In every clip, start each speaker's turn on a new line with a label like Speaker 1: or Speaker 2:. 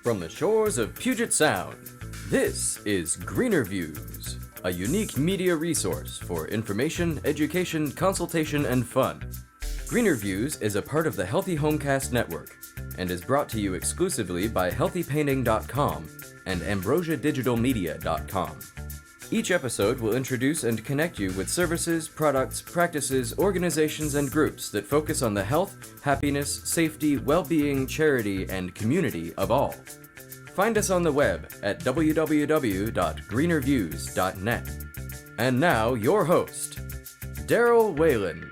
Speaker 1: From the shores of Puget Sound, this is GreenerViews, a unique media resource for information, education, consultation, and fun. GreenerViews is a part of the Healthy Homecast network and is brought to you exclusively by healthypainting.com and ambrosiadigitalmedia.com. Each episode will introduce and connect you with services, products, practices, organizations, and groups that focus on the health, happiness, safety, well-being, charity, and community of all. Find us on the web at www.greenerviews.net. And now, your host, Daryl Whalen.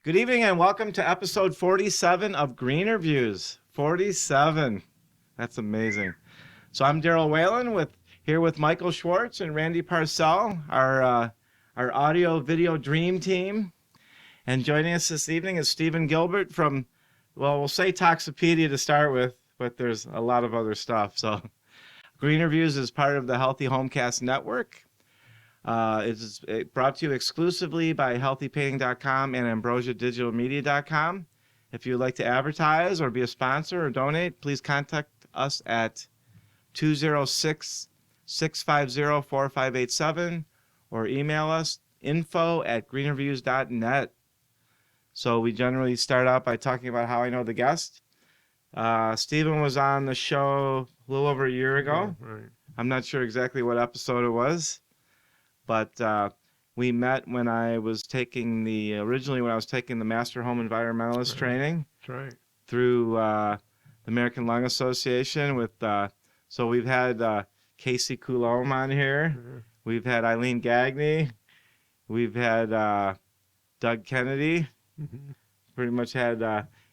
Speaker 2: Good evening and welcome to episode 47 of GreenerViews. 47. That's amazing. So I'm Daryl Whalen here with Michael Schwartz and Randy Parcel, our audio video dream team. And joining us this evening is Stephen Gilbert from, well, we'll say Toxopedia to start with, but there's a lot of other stuff. So GreenerViews is part of the Healthy Homecast network. It's brought to you exclusively by healthypainting.com and ambrosiadigitalmedia.com. If you'd like to advertise or be a sponsor or donate, please contact us at 206-650-4587 or email us info@greenerviews.net. So we generally start out by talking about how I know the guest. Stephen was on the show a little over a year ago.
Speaker 3: Yeah, right.
Speaker 2: I'm not sure exactly what episode it was, but we met when I was taking the Master Home Environmentalist training.
Speaker 3: That's right.
Speaker 2: Through the American Lung Association with so we've had Casey Coulombe on here.
Speaker 3: Mm-hmm.
Speaker 2: We've had Eileen Gagney. We've had Doug Kennedy.
Speaker 3: Mm-hmm.
Speaker 2: Pretty much had,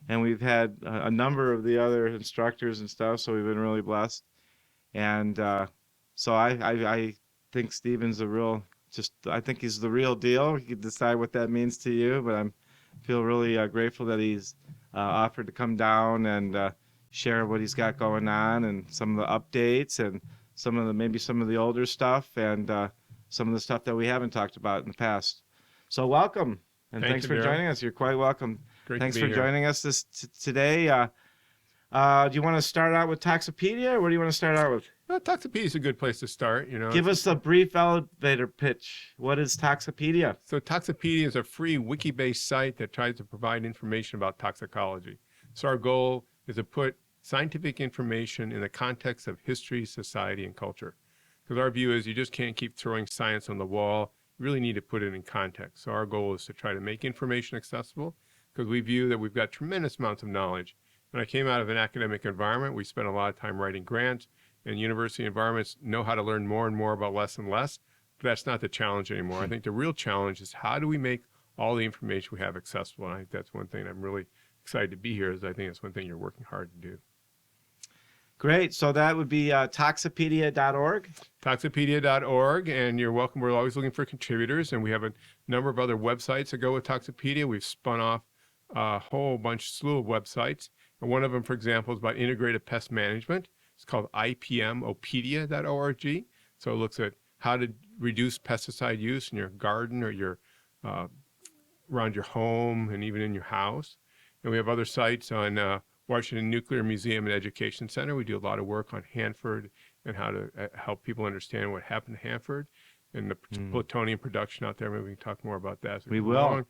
Speaker 2: and we've had a number of the other instructors and stuff, so we've been really blessed. And so I think Stephen's I think he's the real deal. You can decide what that means to you, but I feel really grateful that he's offered to come down and share what he's got going on and some of the updates and maybe some of the older stuff and some of the stuff that we haven't talked about in the past. So welcome, and thanks for joining us. You're quite welcome.
Speaker 3: Great
Speaker 2: Thanks
Speaker 3: to be
Speaker 2: for
Speaker 3: here.
Speaker 2: joining us today. Do you want to start out with Toxopedia, or what do you want to start out with?
Speaker 3: Well, Toxopedia is a good place to start.
Speaker 2: Give us a brief elevator pitch. What is Toxopedia?
Speaker 3: So Toxopedia is a free wiki-based site that tries to provide information about toxicology. So our goal is to put scientific information in the context of history, society, and culture. Because our view is you just can't keep throwing science on the wall. You really need to put it in context. So our goal is to try to make information accessible because we view that we've got tremendous amounts of knowledge. When I came out of an academic environment, we spent a lot of time writing grants, and university environments know how to learn more and more about less and less. But that's not the challenge anymore. I think the real challenge is how do we make all the information we have accessible? And I think that's one thing I'm really excited to be here, is I think that's one thing you're working hard to do.
Speaker 2: Great. So that would be toxopedia.org.
Speaker 3: Toxopedia.org, and you're welcome. We're always looking for contributors, and we have a number of other websites that go with Toxopedia. We've spun off a whole slew of websites, and one of them, for example, is about integrated pest management. It's called ipmopedia.org. So it looks at how to reduce pesticide use in your garden or your around your home and even in your house. And we have other sites on Washington Nuclear Museum and Education Center. We do a lot of work on Hanford and how to help people understand what happened to Hanford and the plutonium production out there. Maybe we can talk more about that.
Speaker 2: We will.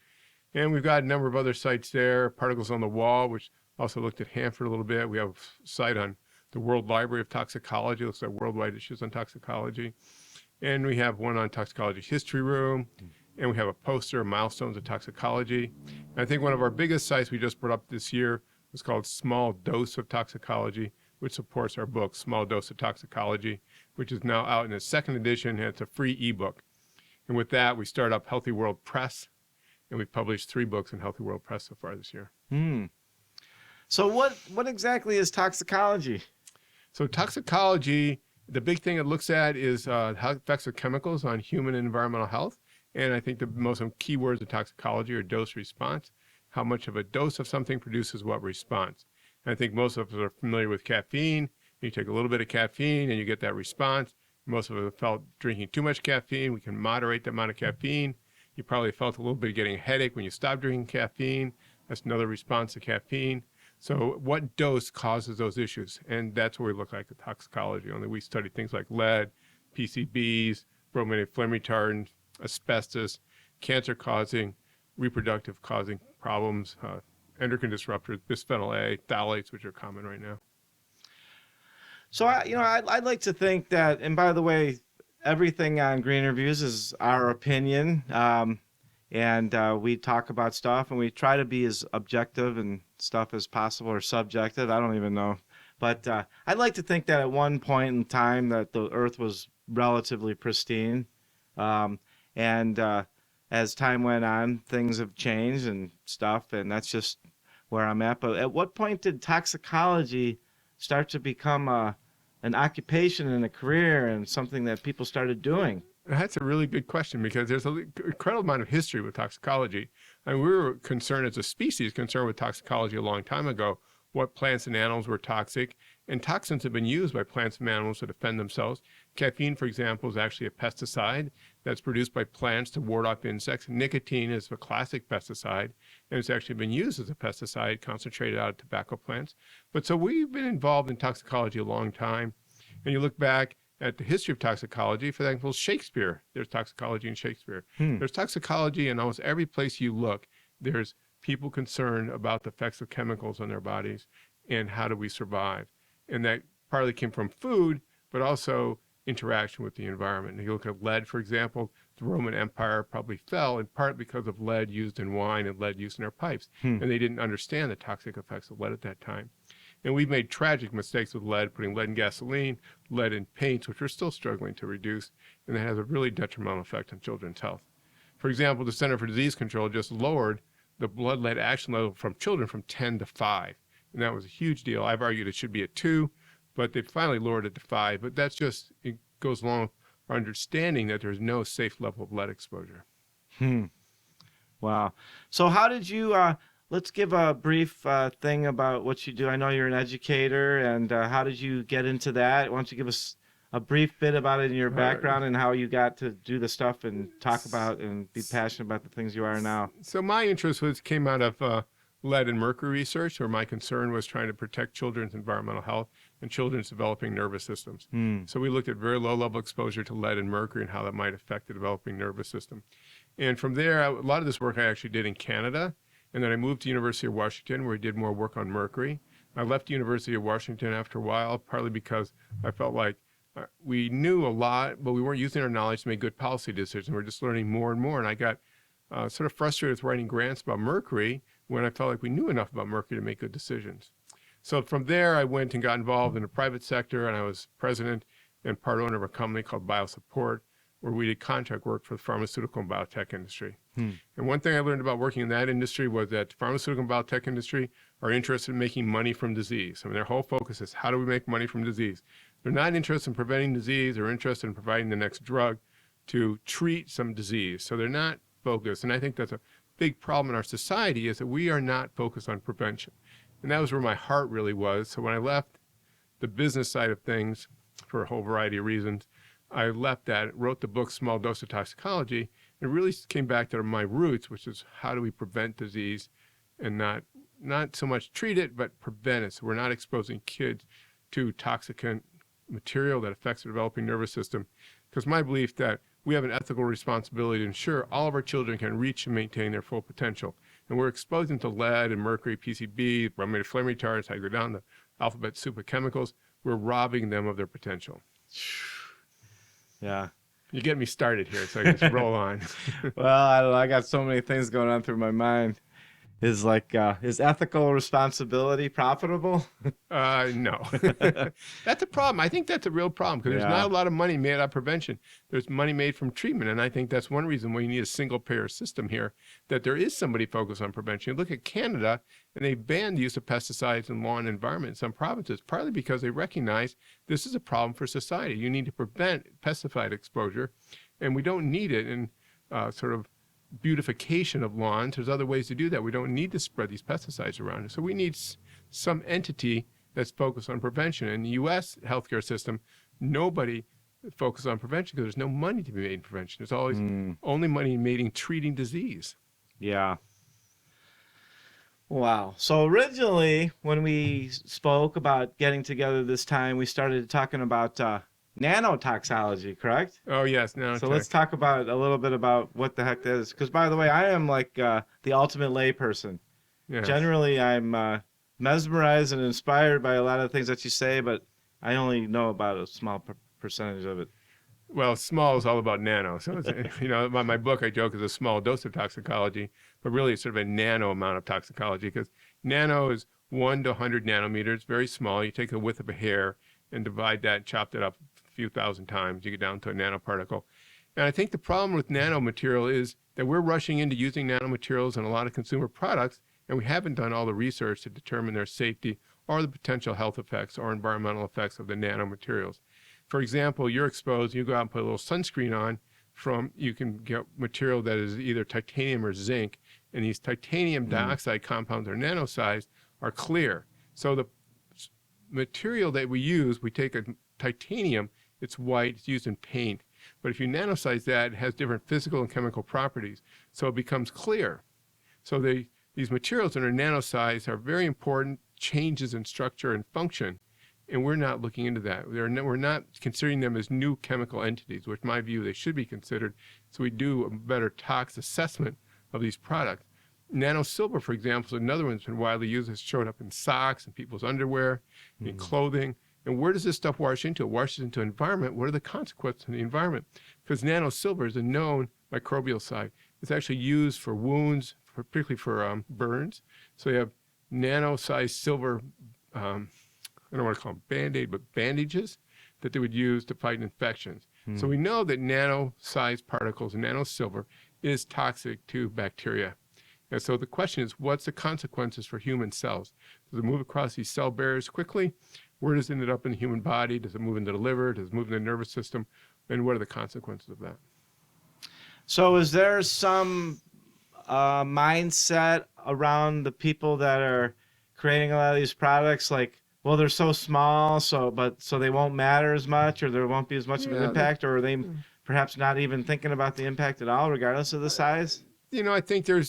Speaker 3: And we've got a number of other sites there. Particles on the Wall, which also looked at Hanford a little bit. We have a site on the World Library of Toxicology. It looks at worldwide issues on toxicology. And we have one on Toxicology History Room. And we have a poster of milestones of toxicology. And I think one of our biggest sites we just brought up this year was called Small Dose of Toxicology, which supports our book, Small Dose of Toxicology, which is now out in its second edition, and it's a free ebook. And with that, we started up Healthy World Press, and we've published 3 books in Healthy World Press so far this year.
Speaker 2: So what exactly is toxicology?
Speaker 3: So toxicology, the big thing it looks at is how effects of chemicals on human and environmental health. And I think the most key words of toxicology are dose response. How much of a dose of something produces what response. And I think most of us are familiar with caffeine. You take a little bit of caffeine and you get that response. Most of us have felt drinking too much caffeine. We can moderate the amount of caffeine. You probably felt a little bit of getting a headache when you stop drinking caffeine. That's another response to caffeine. So what dose causes those issues? And that's what we look like at toxicology, only we study things like lead, PCBs, brominated flame retardant, asbestos, cancer-causing, reproductive-causing problems, endocrine disruptors, bisphenol A, phthalates, which are common right now.
Speaker 2: So, I'd like to think that, and by the way, everything on GreenerViews is our opinion, and we talk about stuff, and we try to be as objective and stuff as possible, or subjective, I don't even know. But I'd like to think that at one point in time that the Earth was relatively pristine, and as time went on, things have changed and stuff, and that's just where I'm at. But at what point did toxicology start to become an occupation and a career and something that people started doing?
Speaker 3: That's a really good question, because there's an incredible amount of history with toxicology. And we were concerned as a species, concerned with toxicology a long time ago, what plants and animals were toxic. And toxins have been used by plants and animals to defend themselves. Caffeine, for example, is actually a pesticide that's produced by plants to ward off insects. Nicotine is a classic pesticide, and it's actually been used as a pesticide concentrated out of tobacco plants. But so we've been involved in toxicology a long time. And you look back at the history of toxicology, for example, Shakespeare, there's toxicology in Shakespeare. There's toxicology in almost every place you look. There's people concerned about the effects of chemicals on their bodies and how do we survive. And that partly came from food, but also interaction with the environment. And you look at lead, for example, the Roman Empire probably fell in part because of lead used in wine and lead used in our pipes. And they didn't understand the toxic effects of lead at that time. And we've made tragic mistakes with lead, putting lead in gasoline, lead in paints, which we're still struggling to reduce, and that has a really detrimental effect on children's health. For example, the Center for Disease Control just lowered the blood lead action level from children from 10 to 5. And that was a huge deal. I've argued it should be at 2, but they finally lowered it to 5. But that's just, it goes along with our understanding that there's no safe level of lead exposure.
Speaker 2: Wow. So how did you, let's give a brief thing about what you do. I know you're an educator, and how did you get into that? Why don't you give us a brief bit about it in your background and how you got to do the stuff and talk about and be passionate about the things you are now?
Speaker 3: So my interest came out of lead and mercury research, where my concern was trying to protect children's environmental health and children's developing nervous systems. So we looked at very low level exposure to lead and mercury and how that might affect the developing nervous system. And from there, a lot of this work I actually did in Canada. And then I moved to University of Washington, where I did more work on mercury. I left University of Washington after a while, partly because I felt like we knew a lot, but we weren't using our knowledge to make good policy decisions. We're just learning more and more. And I got sort of frustrated with writing grants about mercury when I felt like we knew enough about mercury to make good decisions. So from there, I went and got involved in the private sector, and I was president and part owner of a company called BioSupport, where we did contract work for the pharmaceutical and biotech industry. And one thing I learned about working in that industry was that the pharmaceutical and biotech industry are interested in making money from disease. I mean, their whole focus is how do we make money from disease? They're not interested in preventing disease. They're interested in providing the next drug to treat some disease. So they're not focused. And I think that's a big problem in our society, is that we are not focused on prevention. And that was where my heart really was. So when I left the business side of things for a whole variety of reasons, I left that, wrote the book Small Dose of Toxicology, and really came back to my roots, which is how do we prevent disease and not so much treat it, but prevent it. So we're not exposing kids to toxicant material that affects the developing nervous system. Because my belief that we have an ethical responsibility to ensure all of our children can reach and maintain their full potential. And we're exposing to lead and mercury, PCB, brominated flame retardants, I go down the alphabet soup of chemicals. We're robbing them of their potential.
Speaker 2: Yeah.
Speaker 3: You get me started here, so I can just roll on.
Speaker 2: Well, I don't know. I got so many things going on through my mind. Is ethical responsibility profitable?
Speaker 3: No. That's a problem. I think that's a real problem, because there's not a lot of money made out of prevention. There's money made from treatment. And I think that's one reason why you need a single payer system here, that there is somebody focused on prevention. You look at Canada, and they banned the use of pesticides in law and environment in some provinces, partly because they recognize this is a problem for society. You need to prevent pesticide exposure, and we don't need it in sort of beautification of lawns. There's other ways to do that. We don't need to spread these pesticides around. So we need some entity that's focused on prevention. In the U.S. healthcare system, nobody focuses on prevention because there's no money to be made in prevention. There's always only money made in treating disease.
Speaker 2: Yeah. Wow. So originally, when we spoke about getting together this time, we started talking about nanotoxicology, correct?
Speaker 3: Oh, yes,
Speaker 2: So let's
Speaker 3: nanotech.
Speaker 2: talk about a little bit about what the heck that is. Because by the way, I am like the ultimate layperson.
Speaker 3: Yes.
Speaker 2: Generally, I'm mesmerized and inspired by a lot of things that you say, but I only know about a small percentage of it.
Speaker 3: Well, small is all about nano. So, my book, I joke, is a small dose of toxicology, but really it's sort of a nano amount of toxicology because nano is 1 to 100 nanometers, very small. You take the width of a hair and divide that, chop that up a few thousand times, you get down to a nanoparticle. And I think the problem with nanomaterial is that we're rushing into using nanomaterials in a lot of consumer products, and we haven't done all the research to determine their safety or the potential health effects or environmental effects of the nanomaterials. For example, you're exposed, you go out and put a little sunscreen on you can get material that is either titanium or zinc, and these titanium dioxide compounds are nano-sized, are clear. So the material that we use, we take a titanium, it's white, it's used in paint. But if you nanosize that, it has different physical and chemical properties, so it becomes clear. So these materials that are nano-sized are very important changes in structure and function. And we're not looking into that. We're not considering them as new chemical entities, which in my view they should be considered, so we do a better tox assessment of these products. Nano silver, for example, is another one that's been widely used. It's shown up in socks and people's underwear, in clothing. And where does this stuff wash into? It washes into the environment. What are the consequences in the environment? Because nano silver is a known microbial side. It's actually used for wounds, particularly for burns. So you have nano-sized silver I don't want to call them Band-Aid, but bandages that they would use to fight infections. So we know that nano-sized particles, nano-silver, is toxic to bacteria. And so the question is, what's the consequences for human cells? Does it move across these cell barriers quickly? Where does it end up in the human body? Does it move into the liver? Does it move in the nervous system? And what are the consequences of that?
Speaker 2: So is there some mindset around the people that are creating a lot of these products, like, well, they're so small, so they won't matter as much, or there won't be as much of an impact, or are they perhaps not even thinking about the impact at all, regardless of the size?
Speaker 3: I think they're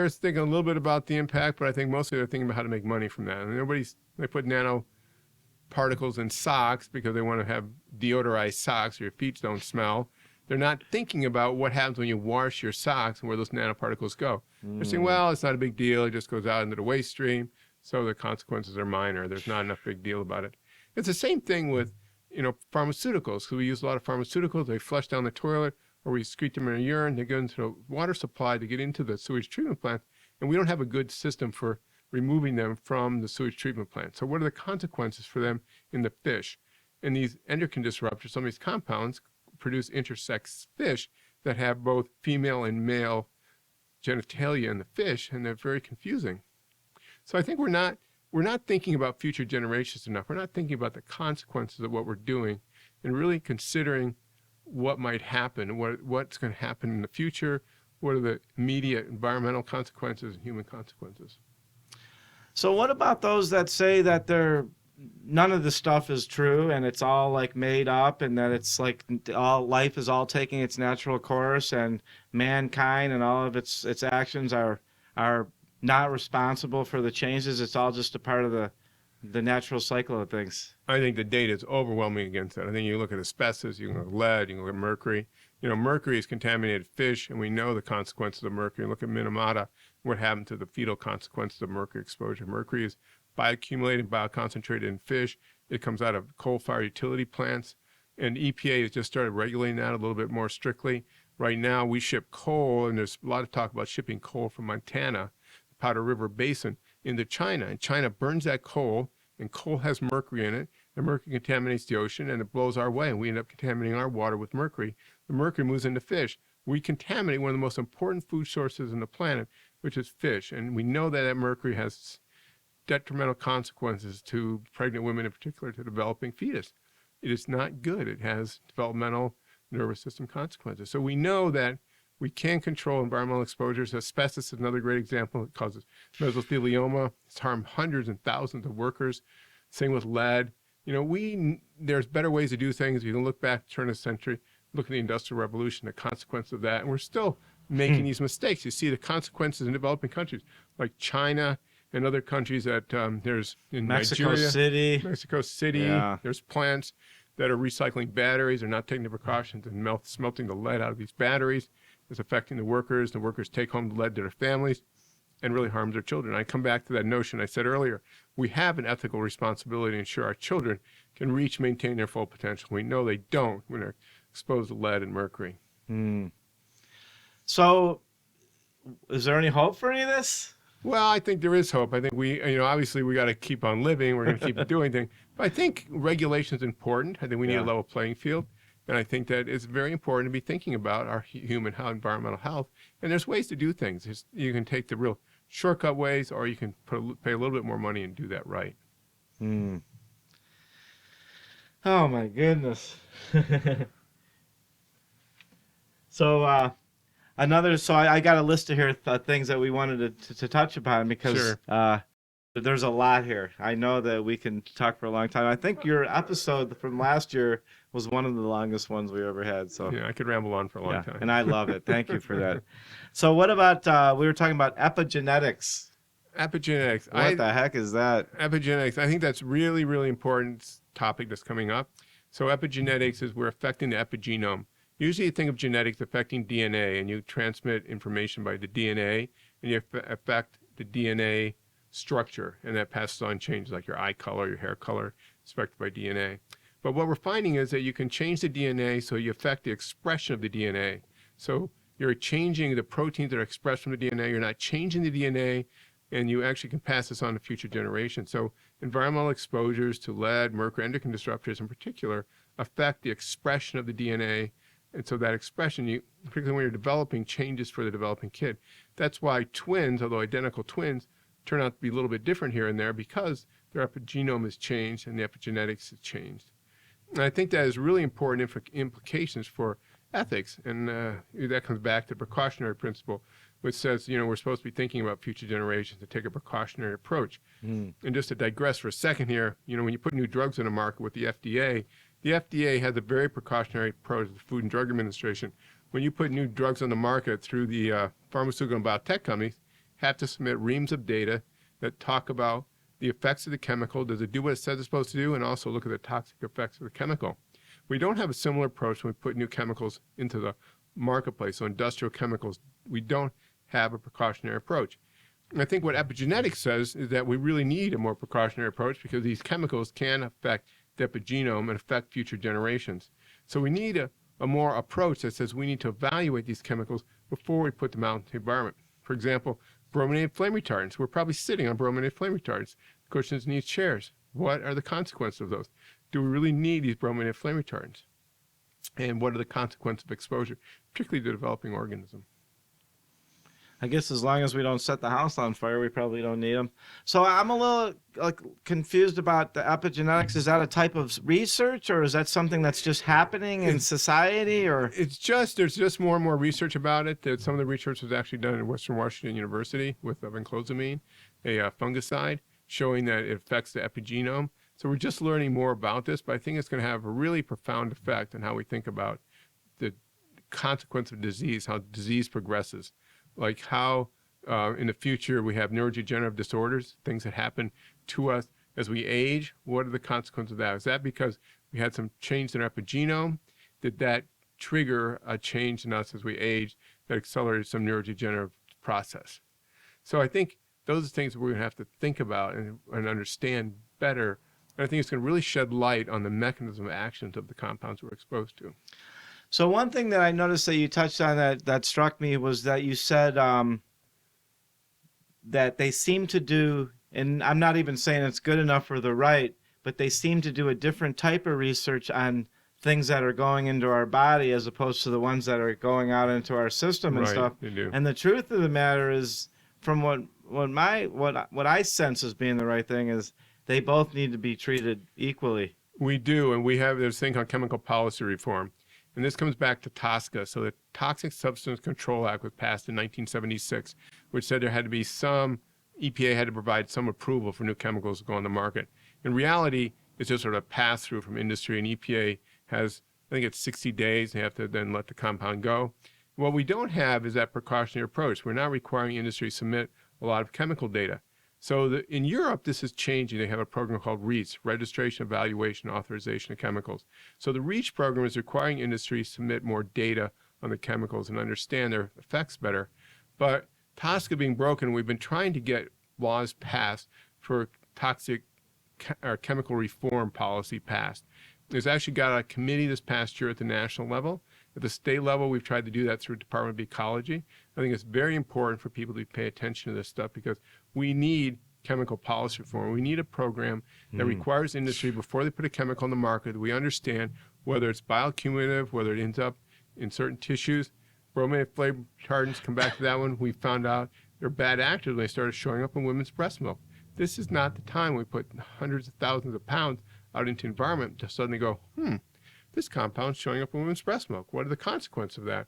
Speaker 3: thinking a little bit about the impact, but I think mostly they're thinking about how to make money from that. And they put nano particles in socks because they want to have deodorized socks so your feet don't smell. They're not thinking about what happens when you wash your socks and where those nanoparticles go. They're saying, well, it's not a big deal. It just goes out into the waste stream. So the consequences are minor. There's not enough big deal about it. It's the same thing with, pharmaceuticals. So we use a lot of pharmaceuticals. They flush down the toilet, or we excrete them in our urine. They go into the water supply to get into the sewage treatment plant. And we don't have a good system for removing them from the sewage treatment plant. So what are the consequences for them in the fish? And these endocrine disruptors, some of these compounds, produce intersex fish that have both female and male genitalia in the fish, and they're very confusing. So I think we're not thinking about future generations enough. We're not thinking about the consequences of what we're doing and really considering what might happen, what's going to happen in the future, what are the immediate environmental consequences and human consequences.
Speaker 2: So what about those that say that none of the stuff is true and it's all like made up, and that it's like all life is all taking its natural course, and mankind and all of its actions are not responsible for the changes? It's all just a part of the natural cycle of things.
Speaker 3: I think the data is overwhelming against that. I think you look at asbestos, you can look at lead, you can look at mercury. Mercury is contaminated fish, and we know the consequences of mercury. Look at Minamata, what happened to the fetal consequences of mercury exposure. Mercury is bioaccumulated, bioconcentrated in fish. It comes out of coal-fired utility plants, and EPA has just started regulating that a little bit more strictly. Right now, we ship coal, and there's a lot of talk about shipping coal from Montana, the Powder River Basin, into China. And China burns that coal, and coal has mercury in it, and mercury contaminates the ocean, and it blows our way, and we end up contaminating our water with mercury. The mercury moves into fish. We contaminate one of the most important food sources on the planet, which is fish. And we know that mercury has detrimental consequences to pregnant women, in particular, to developing fetus. It is not good. It has developmental nervous system consequences. So we know that we can control environmental exposures. Asbestos is another great example. It causes mesothelioma. It's harmed hundreds and thousands of workers. Same with lead. There's better ways to do things. You can look back to the turn of the century, look at the Industrial Revolution, the consequence of that, and we're still making these mistakes. You see the consequences in developing countries like China and other countries that there's in
Speaker 2: Mexico
Speaker 3: Nigeria,
Speaker 2: City.
Speaker 3: Mexico City.
Speaker 2: Yeah.
Speaker 3: There's plants that are recycling batteries. They're not taking the precautions and smelting the lead out of these batteries. It's affecting the workers. The workers take home the lead to their families and really harms their children. I come back to that notion I said earlier. We have an ethical responsibility to ensure our children can maintain their full potential. We know they don't when they're exposed to lead and mercury.
Speaker 2: So, is there any hope for any of this?
Speaker 3: Well, I think there is hope. I think obviously we got to keep on living. We're going to keep doing things. But I think regulation is important. I think we need a level playing field. And I think that it's very important to be thinking about our human health, environmental health. And there's ways to do things. You can take the real shortcut ways, or you can pay a little bit more money and do that right.
Speaker 2: Oh, my goodness. So, I got a list of here things that we wanted to touch upon because there's a lot here. I know that we can talk for a long time. I think your episode from last year was one of the longest ones we ever had. So
Speaker 3: yeah, I could ramble on for a long time.
Speaker 2: And I love it. Thank you for that. So what about, we were talking about epigenetics.
Speaker 3: Epigenetics.
Speaker 2: What the heck is that?
Speaker 3: Epigenetics. I think that's really, really important topic that's coming up. So epigenetics is we're affecting the epigenome. Usually you think of genetics affecting DNA, and you transmit information by the DNA, and you affect the DNA structure, and that passes on changes like your eye color, your hair color, it's affected by DNA. But what we're finding is that you can change the DNA so you affect the expression of the DNA. So you're changing the proteins that are expressed from the DNA, you're not changing the DNA, and you actually can pass this on to future generations. So environmental exposures to lead, mercury, endocrine disruptors in particular, affect the expression of the DNA. And so that expression, particularly when you're developing, changes for the developing kid. That's why twins, although identical twins, turn out to be a little bit different here and there because their epigenome has changed and the epigenetics has changed. And I think that has really important implications for ethics. And that comes back to the precautionary principle, which says, we're supposed to be thinking about future generations to take a precautionary approach. And just to digress for a second here, when you put new drugs on the market with the FDA has a very precautionary approach, the Food and Drug Administration. When you put new drugs on the market through the pharmaceutical and biotech companies, have to submit reams of data that talk about the effects of the chemical. Does it do what it says it's supposed to do? And also look at the toxic effects of the chemical. We don't have a similar approach when we put new chemicals into the marketplace. So industrial chemicals, we don't have a precautionary approach. And I think what epigenetics says is that we really need a more precautionary approach because these chemicals can affect the epigenome and affect future generations. So we need a more approach that says we need to evaluate these chemicals before we put them out into the environment. For example, brominated flame retardants. We're probably sitting on brominated flame retardants. Cushions need chairs. What are the consequences of those? Do we really need these brominated flame retardants? And what are the consequences of exposure, particularly to the developing organism?
Speaker 2: I guess as long as we don't set the house on fire, we probably don't need them. So I'm a little confused about the epigenetics. Is that a type of research, or is that something that's just happening in society? Or
Speaker 3: there's just more and more research about it. That some of the research was actually done at Western Washington University with vinclozamine, a fungicide, showing that it affects the epigenome. So we're just learning more about this, but I think it's going to have a really profound effect on how we think about the consequence of disease, how disease progresses. Like how in the future we have neurodegenerative disorders, things that happen to us as we age. What are the consequences of that? Is that because we had some change in our epigenome? Did that trigger a change in us as we age that accelerated some neurodegenerative process? So I think those are things we're going to have to think about and understand better. And I think it's going to really shed light on the mechanism of actions of the compounds we're exposed to.
Speaker 2: So one thing that I noticed that you touched on that struck me was that you said that they seem to do, and I'm not even saying it's good enough for the right, but they seem to do a different type of research on things that are going into our body as opposed to the ones that are going out into our system and stuff.
Speaker 3: They do.
Speaker 2: And the truth of the matter is, from what I sense as being the right thing is, they both need to be treated equally.
Speaker 3: We do, and we have this thing called chemical policy reform. And this comes back to TSCA. So the Toxic Substance Control Act was passed in 1976, which said there had to be EPA had to provide some approval for new chemicals to go on the market. In reality, it's just sort of a pass-through from industry, and EPA has, I think it's 60 days. They have to then let the compound go. What we don't have is that precautionary approach. We're not requiring industry to submit a lot of chemical data. So in Europe, this is changing. They have a program called REACH, Registration, Evaluation, Authorization of Chemicals. So the REACH program is requiring industry to submit more data on the chemicals and understand their effects better. But TSCA being broken, we've been trying to get laws passed for chemical reform policy passed. There's actually got a committee this past year at the national level. At the state level, we've tried to do that through Department of Ecology. I think it's very important for people to pay attention to this stuff because we need chemical policy reform. We need a program that requires industry, before they put a chemical on the market, that we understand whether it's bioaccumulative, whether it ends up in certain tissues. Brominated flame retardants, come back to that one. We found out they're bad actors when they started showing up in women's breast milk. This is not the time we put hundreds of thousands of pounds out into the environment to suddenly go, this compound's showing up in women's breast milk. What are the consequences of that?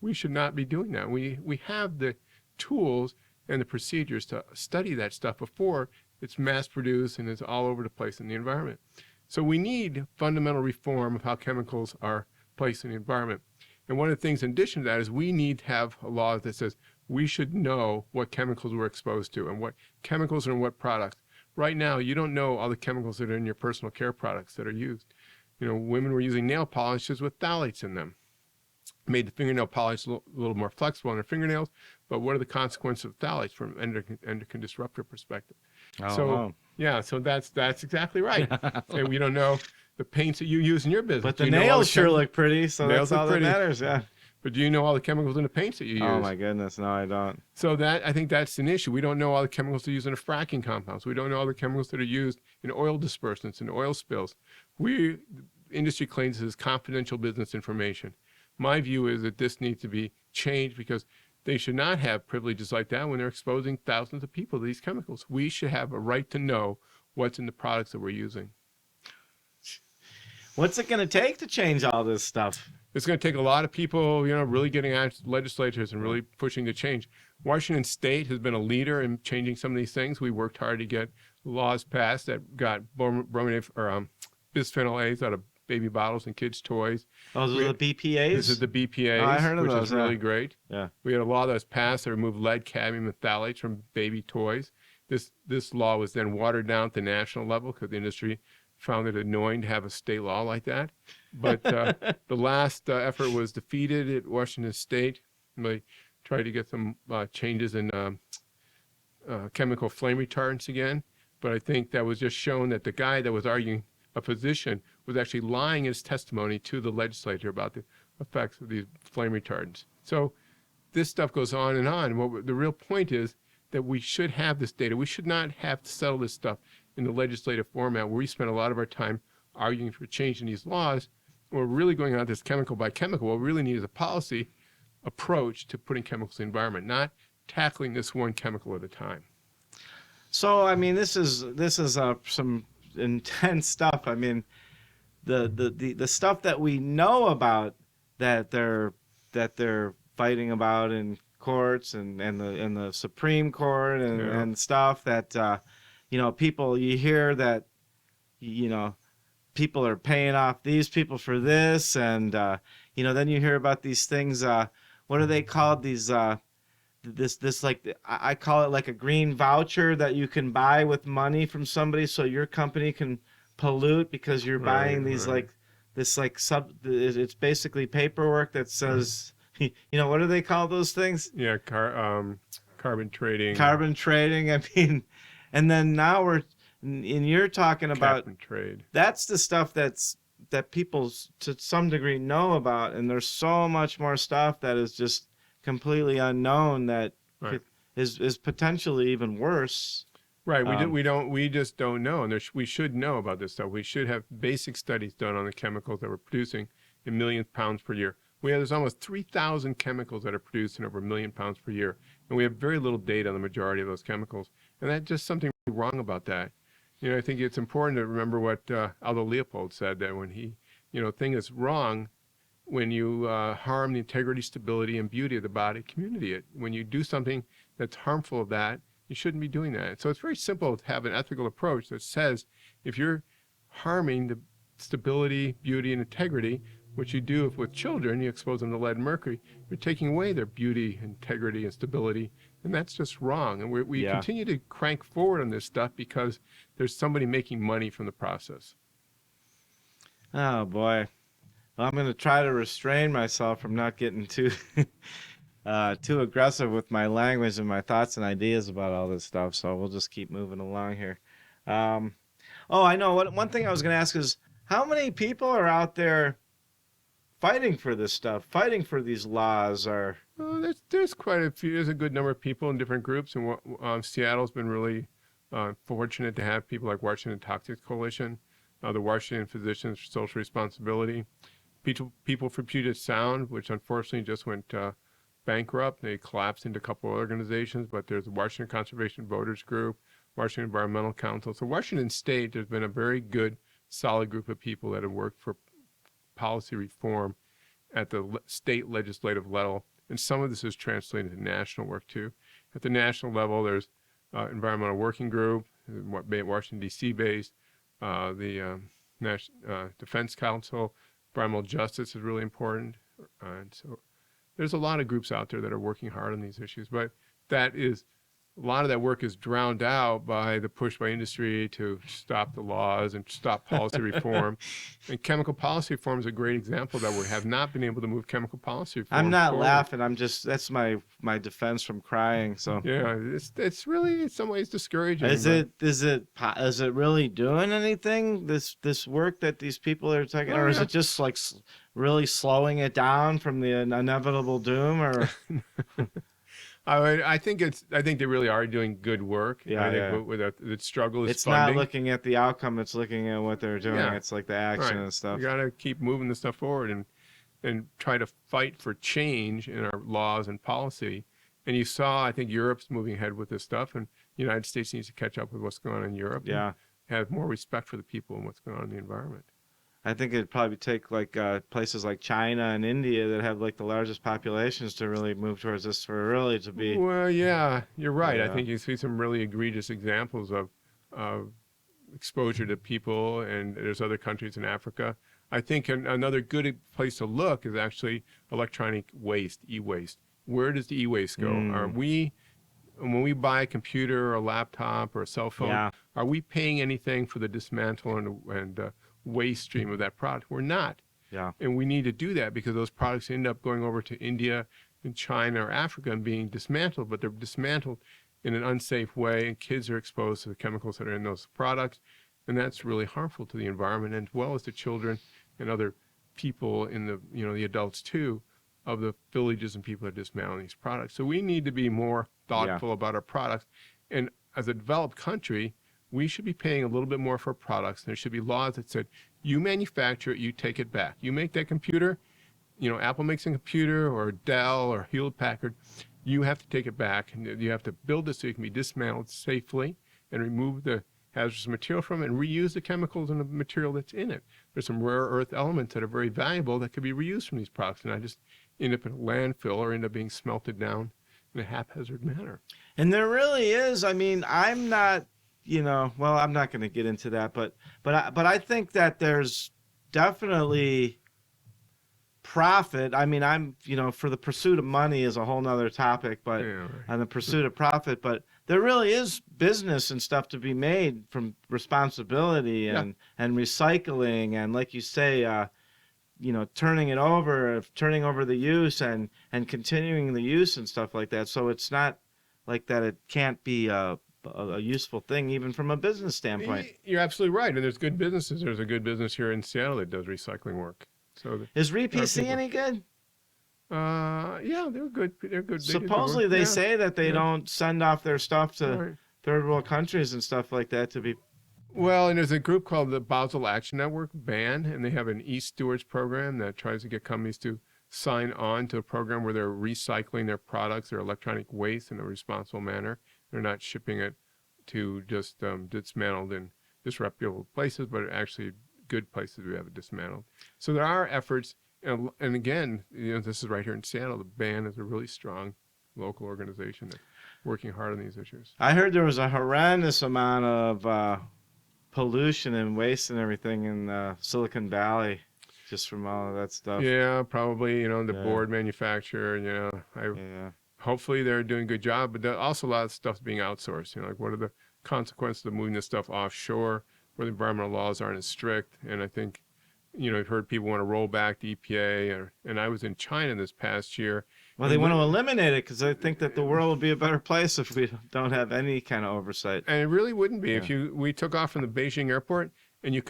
Speaker 3: We should not be doing that. We have the tools and the procedures to study that stuff before it's mass produced and it's all over the place in the environment. So we need fundamental reform of how chemicals are placed in the environment. And one of the things in addition to that is we need to have a law that says we should know what chemicals we're exposed to and what chemicals are in what products. Right now, you don't know all the chemicals that are in your personal care products that are used. You know, women were using nail polishes with phthalates in them. Made the fingernail polish a little more flexible on their fingernails, but what are the consequences of phthalates from an endocrine disruptor perspective? Yeah, so that's exactly right. And we don't know the paints that you use in your business.
Speaker 2: But the nails sure look pretty, so that's all that matters, yeah.
Speaker 3: But do you know all the chemicals in the paints that you use?
Speaker 2: Oh my goodness, no, I don't.
Speaker 3: So I think that's an issue. We don't know all the chemicals that are used in the fracking compounds. We don't know all the chemicals that are used in oil dispersants and oil spills. Industry claims this is confidential business information. My view is that this needs to be changed because they should not have privileges like that when they're exposing thousands of people to these chemicals. We should have a right to know what's in the products that we're using.
Speaker 2: What's it going to take to change all this stuff?
Speaker 3: It's going to take a lot of people, really getting out of legislatures and really pushing to change. Washington State has been a leader in changing some of these things. We worked hard to get laws passed that got brominated or bisphenol A's out of baby bottles and kids' toys.
Speaker 2: Oh, those are the BPAs?
Speaker 3: This is the BPAs,
Speaker 2: I heard of
Speaker 3: which
Speaker 2: those,
Speaker 3: is really great.
Speaker 2: Yeah.
Speaker 3: We had a law that was passed that removed lead, cadmium, and phthalates from baby toys. This law was then watered down at the national level because the industry found it annoying to have a state law like that. But the last effort was defeated at Washington State. They tried to get some changes in chemical flame retardants again. But I think that was just shown that the guy that was arguing, a physician, was actually lying in his testimony to the legislature about the effects of these flame retardants. So this stuff goes on and on. What the real point is that we should have this data. We should not have to settle this stuff in the legislative format where we spend a lot of our time arguing for changing these laws. We're really going on this chemical by chemical. What we really need is a policy approach to putting chemicals in the environment, not tackling this one chemical at a time.
Speaker 2: So, I mean, this is some intense stuff. I mean, the stuff that we know about that they're fighting about in courts and the Supreme Court and stuff that people, you hear that people are paying off these people for this, and then you hear about these things. What are they called? These this like, I call it like a green voucher that you can buy with money from somebody, so your company can pollute because you're buying these like this like it's basically paperwork that says what do they call those things? Yeah,
Speaker 3: carbon trading.
Speaker 2: Carbon trading. I mean, and then now you're talking about
Speaker 3: trade. That's
Speaker 2: the stuff that people to some degree know about, and there's so much more stuff that is just completely unknown that is potentially even worse.
Speaker 3: Right. We just don't know, and we should know about this stuff. We should have basic studies done on the chemicals that we're producing in millions of pounds per year. There's almost 3,000 chemicals that are produced in over 1 million pounds per year, and we have very little data on the majority of those chemicals, and that's just something wrong about that. I think it's important to remember what Aldo Leopold said, that when he, thing is wrong when you harm the integrity, stability, and beauty of the body community. When you do something that's harmful of that, you shouldn't be doing that. So it's very simple to have an ethical approach that says if you're harming the stability, beauty, and integrity, What you do with children, you expose them to lead and mercury, you're taking away their beauty, integrity, and stability, and that's just wrong. And we
Speaker 2: Yeah.
Speaker 3: continue to crank forward on this stuff because there's somebody making money from the process.
Speaker 2: Oh boy. Well, I'm going to try to restrain myself from not getting too too aggressive with my language and my thoughts and ideas about all this stuff. So we'll just keep moving along here. Oh, I know. One thing I was going to ask is, how many people are out there fighting for this stuff, fighting for these laws? Or
Speaker 3: There's quite a few. There's a good number of people in different groups, and Seattle's been really fortunate to have people like Washington Toxic Coalition, the Washington Physicians for Social Responsibility, People for Puget Sound, which unfortunately just went bankrupt. They collapsed into a couple of organizations, but there's the Washington Conservation Voters Group, Washington Environmental Council. So Washington State, there's been a very good, solid group of people that have worked for policy reform at the state legislative level, and some of this is translated to national work too. At the national level, there's Environmental Working Group, Washington, D.C. based, the National Defense Council. Environmental justice is really important. And so there's a lot of groups out there that are working hard on these issues, but a lot of that work is drowned out by the push by industry to stop the laws and stop policy reform. And chemical policy reform is a great example that we have not been able to move chemical policy reform
Speaker 2: I'm not
Speaker 3: forward.
Speaker 2: laughing. That's my defense from crying. So
Speaker 3: Yeah, it's really in some ways discouraging.
Speaker 2: is it really doing anything? This work that these people are taking, or is it just like really slowing it down from the inevitable doom? Or
Speaker 3: I think they really are doing good work.
Speaker 2: Yeah,
Speaker 3: I think
Speaker 2: yeah.
Speaker 3: with the struggle is
Speaker 2: it's
Speaker 3: funding.
Speaker 2: not looking at the outcome; it's looking at what they're doing.
Speaker 3: Yeah.
Speaker 2: It's like the action
Speaker 3: Right.
Speaker 2: and stuff.
Speaker 3: We got to keep moving this stuff forward and try to fight for change in our laws and policy. And you saw, I think Europe's moving ahead with this stuff, and the United States needs to catch up with what's going on in Europe.
Speaker 2: Yeah.
Speaker 3: And have more respect for the people and what's going on in the environment.
Speaker 2: I think it'd probably take like places like China and India that have like the largest populations to really move towards this for really to be.
Speaker 3: Well, yeah, you're right.
Speaker 2: Yeah.
Speaker 3: I think you see some really egregious examples of exposure to people, and there's other countries in Africa. I think another good place to look is actually electronic waste, e-waste. Where does the e-waste go? When we buy a computer or a laptop or a cell phone,
Speaker 2: Yeah.
Speaker 3: are we paying anything for the dismantle and waste stream of that product? We're not.
Speaker 2: Yeah.
Speaker 3: And we need to do that because those products end up going over to India and China or Africa and being dismantled, but they're dismantled in an unsafe way, and kids are exposed to the chemicals that are in those products, and that's really harmful to the environment as well as the children and other people in the adults too, of the villages and people that are dismantling these products. So we need to be more thoughtful about our products, and as a developed country, we should be paying a little bit more for products. There should be laws that said, you manufacture it, you take it back. You make that computer, Apple makes a computer, or Dell or Hewlett Packard, you have to take it back, and you have to build it so it can be dismantled safely and remove the hazardous material from it and reuse the chemicals and the material that's in it. There's some rare earth elements that are very valuable that could be reused from these products, and not just end up in a landfill or end up being smelted down in a haphazard manner.
Speaker 2: And there really is. I mean, I'm not. Well, I'm not going to get into that, but I think that there's definitely profit. I mean, I'm, for the pursuit of money is a whole nother topic, but on the pursuit of profit, but there really is business and stuff to be made from responsibility and recycling. And like you say, turning over the use and continuing the use and stuff like that. So it's not like that. It can't be a useful thing, even from a business standpoint.
Speaker 3: You're absolutely right. And there's good businesses. There's a good business here in Seattle that does recycling work. So
Speaker 2: is RePC any good?
Speaker 3: Yeah, they're good. They're good.
Speaker 2: Supposedly they say that they don't send off their stuff to third world countries and stuff like that to be.
Speaker 3: Well, and there's a group called the Basel Action Network, BAN, and they have an e-stewards program that tries to get companies to sign on to a program where they're recycling their products, their electronic waste in a responsible manner. They're not shipping it to just dismantled in disreputable places, but actually good places we have it dismantled. So there are efforts, and again, this is right here in Seattle. The BAN is a really strong local organization that's working hard on these issues.
Speaker 2: I heard there was a horrendous amount of pollution and waste and everything in Silicon Valley. just from all of that stuff.
Speaker 3: Yeah, probably, the
Speaker 2: Yeah.
Speaker 3: board manufacturer,
Speaker 2: Yeah.
Speaker 3: hopefully they're doing a good job, but also a lot of stuff's being outsourced. Like what are the consequences of moving this stuff offshore where the environmental laws aren't as strict? And I think, I've heard people want to roll back the EPA, and I was in China this past year.
Speaker 2: Well, they want to eliminate it because they think that the world will be a better place if we don't have any kind of oversight.
Speaker 3: And it really wouldn't be.
Speaker 2: Yeah.
Speaker 3: We took off from the Beijing airport, and you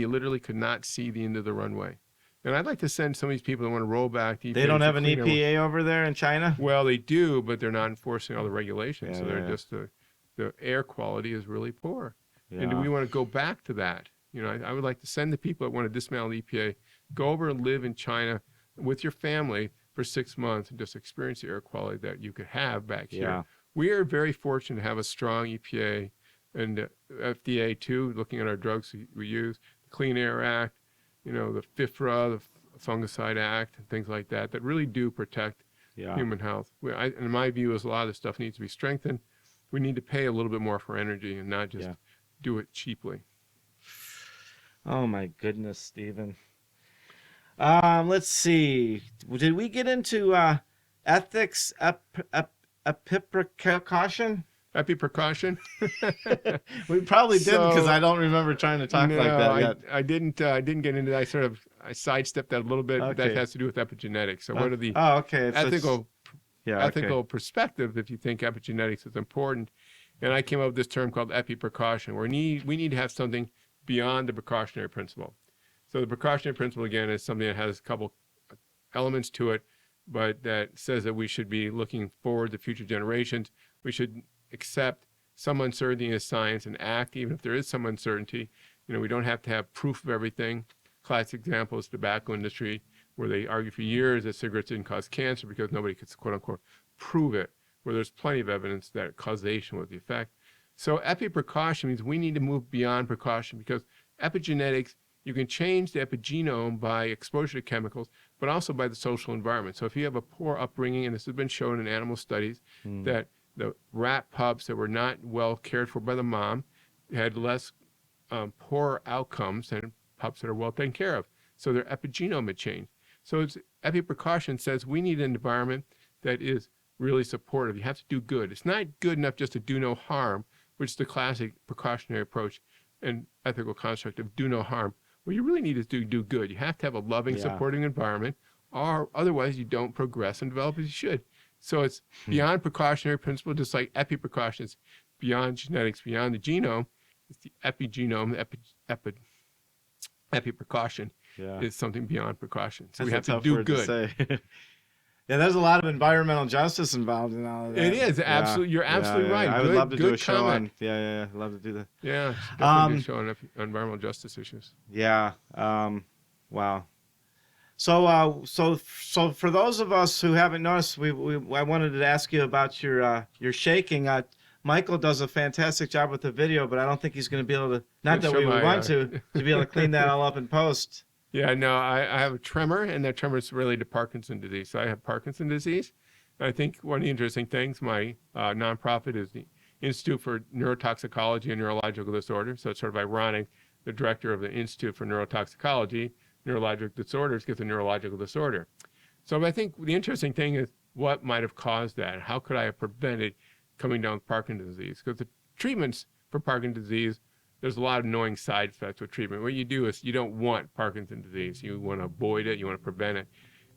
Speaker 3: literally could not see the end of the runway. And I'd like to send some of these people that want to roll back the EPA.
Speaker 2: They don't have an
Speaker 3: cleaner-
Speaker 2: EPA over there in China?
Speaker 3: Well, they do, but they're not enforcing all the regulations.
Speaker 2: Yeah,
Speaker 3: So they're
Speaker 2: yeah.
Speaker 3: just the air quality is really poor.
Speaker 2: Yeah.
Speaker 3: And do we want to go back to that? I would like to send the people that want to dismantle the EPA, go over and live in China with your family for 6 months and just experience the air quality that you could have back here.
Speaker 2: Yeah.
Speaker 3: We are very fortunate to have a strong EPA and FDA too, looking at our drugs we use, the Clean Air Act, the FIFRA, the Fungicide Act, and things like that really do protect
Speaker 2: Yeah.
Speaker 3: human health. In my view, is a lot of this stuff needs to be strengthened. We need to pay a little bit more for energy and not just do it cheaply.
Speaker 2: Oh my goodness, Stephen. Let's see. Did we get into ethics, precaution?
Speaker 3: Precaution?
Speaker 2: We probably didn't because
Speaker 3: So-
Speaker 2: I don't remember trying to talk like that yet.
Speaker 3: I didn't get into that. I sidestepped that a little bit. But that
Speaker 2: Okay.
Speaker 3: has to do with epigenetics. So what are the
Speaker 2: Oh, okay. So
Speaker 3: ethical
Speaker 2: yeah,
Speaker 3: ethical perspective if you think epigenetics is important? And I came up with this term called epi-precaution, where we need to have something beyond the precautionary principle. So the precautionary principle, again, is something that has a couple elements to it, but that says that we should be looking forward to future generations. We should accept some uncertainty in science and act even if there is some uncertainty. We don't have to have proof of everything. Classic example is the tobacco industry, where they argue for years that cigarettes didn't cause cancer because nobody could, quote unquote, prove it, where there's plenty of evidence that causation was the effect. So epi-precaution means we need to move beyond precaution, because epigenetics, you can change the epigenome by exposure to chemicals, but also by the social environment. So if you have a poor upbringing, and this has been shown in animal studies, that the rat pups that were not well cared for by the mom had less poor outcomes than pups that are well taken care of. So their epigenome had changed. So epi-precaution says we need an environment that is really supportive. You have to do good. It's not good enough just to do no harm, which is the classic precautionary approach and ethical construct of do no harm. What you really need is do good. You have to have a loving, supporting environment, or otherwise you don't progress and develop as you should. So it's beyond precautionary principle, just like epi-precautions, beyond genetics, beyond the genome. It's the epigenome, epi-precaution is something beyond precaution. So we have to do good.
Speaker 2: Yeah, there's a lot of environmental justice involved in all of that.
Speaker 3: It is absolutely. You're absolutely right.
Speaker 2: I would love to do a
Speaker 3: Good
Speaker 2: show
Speaker 3: comment.
Speaker 2: on. Yeah. I'd love to do that.
Speaker 3: Yeah, definitely do a show on environmental justice issues.
Speaker 2: Yeah. Wow. So for those of us who haven't noticed, I wanted to ask you about your shaking. Michael does a fantastic job with the video, but I don't think he's going to be able to. Not that we would want to be able to clean that all up in post.
Speaker 3: Yeah, no, I have a tremor, and that tremor is related to Parkinson's disease. So I have Parkinson's disease. And I think one of the interesting things, my nonprofit is the Institute for Neurotoxicology and Neurological Disorders. So it's sort of ironic. The director of the Institute for Neurotoxicology, Neurological Disorders, gets a neurological disorder. So I think the interesting thing is what might have caused that? How could I have prevented coming down with Parkinson's disease? Because the treatments for Parkinson's disease, there's a lot of annoying side effects with treatment. What you do is you don't want Parkinson's disease. You want to avoid it. You want to prevent it.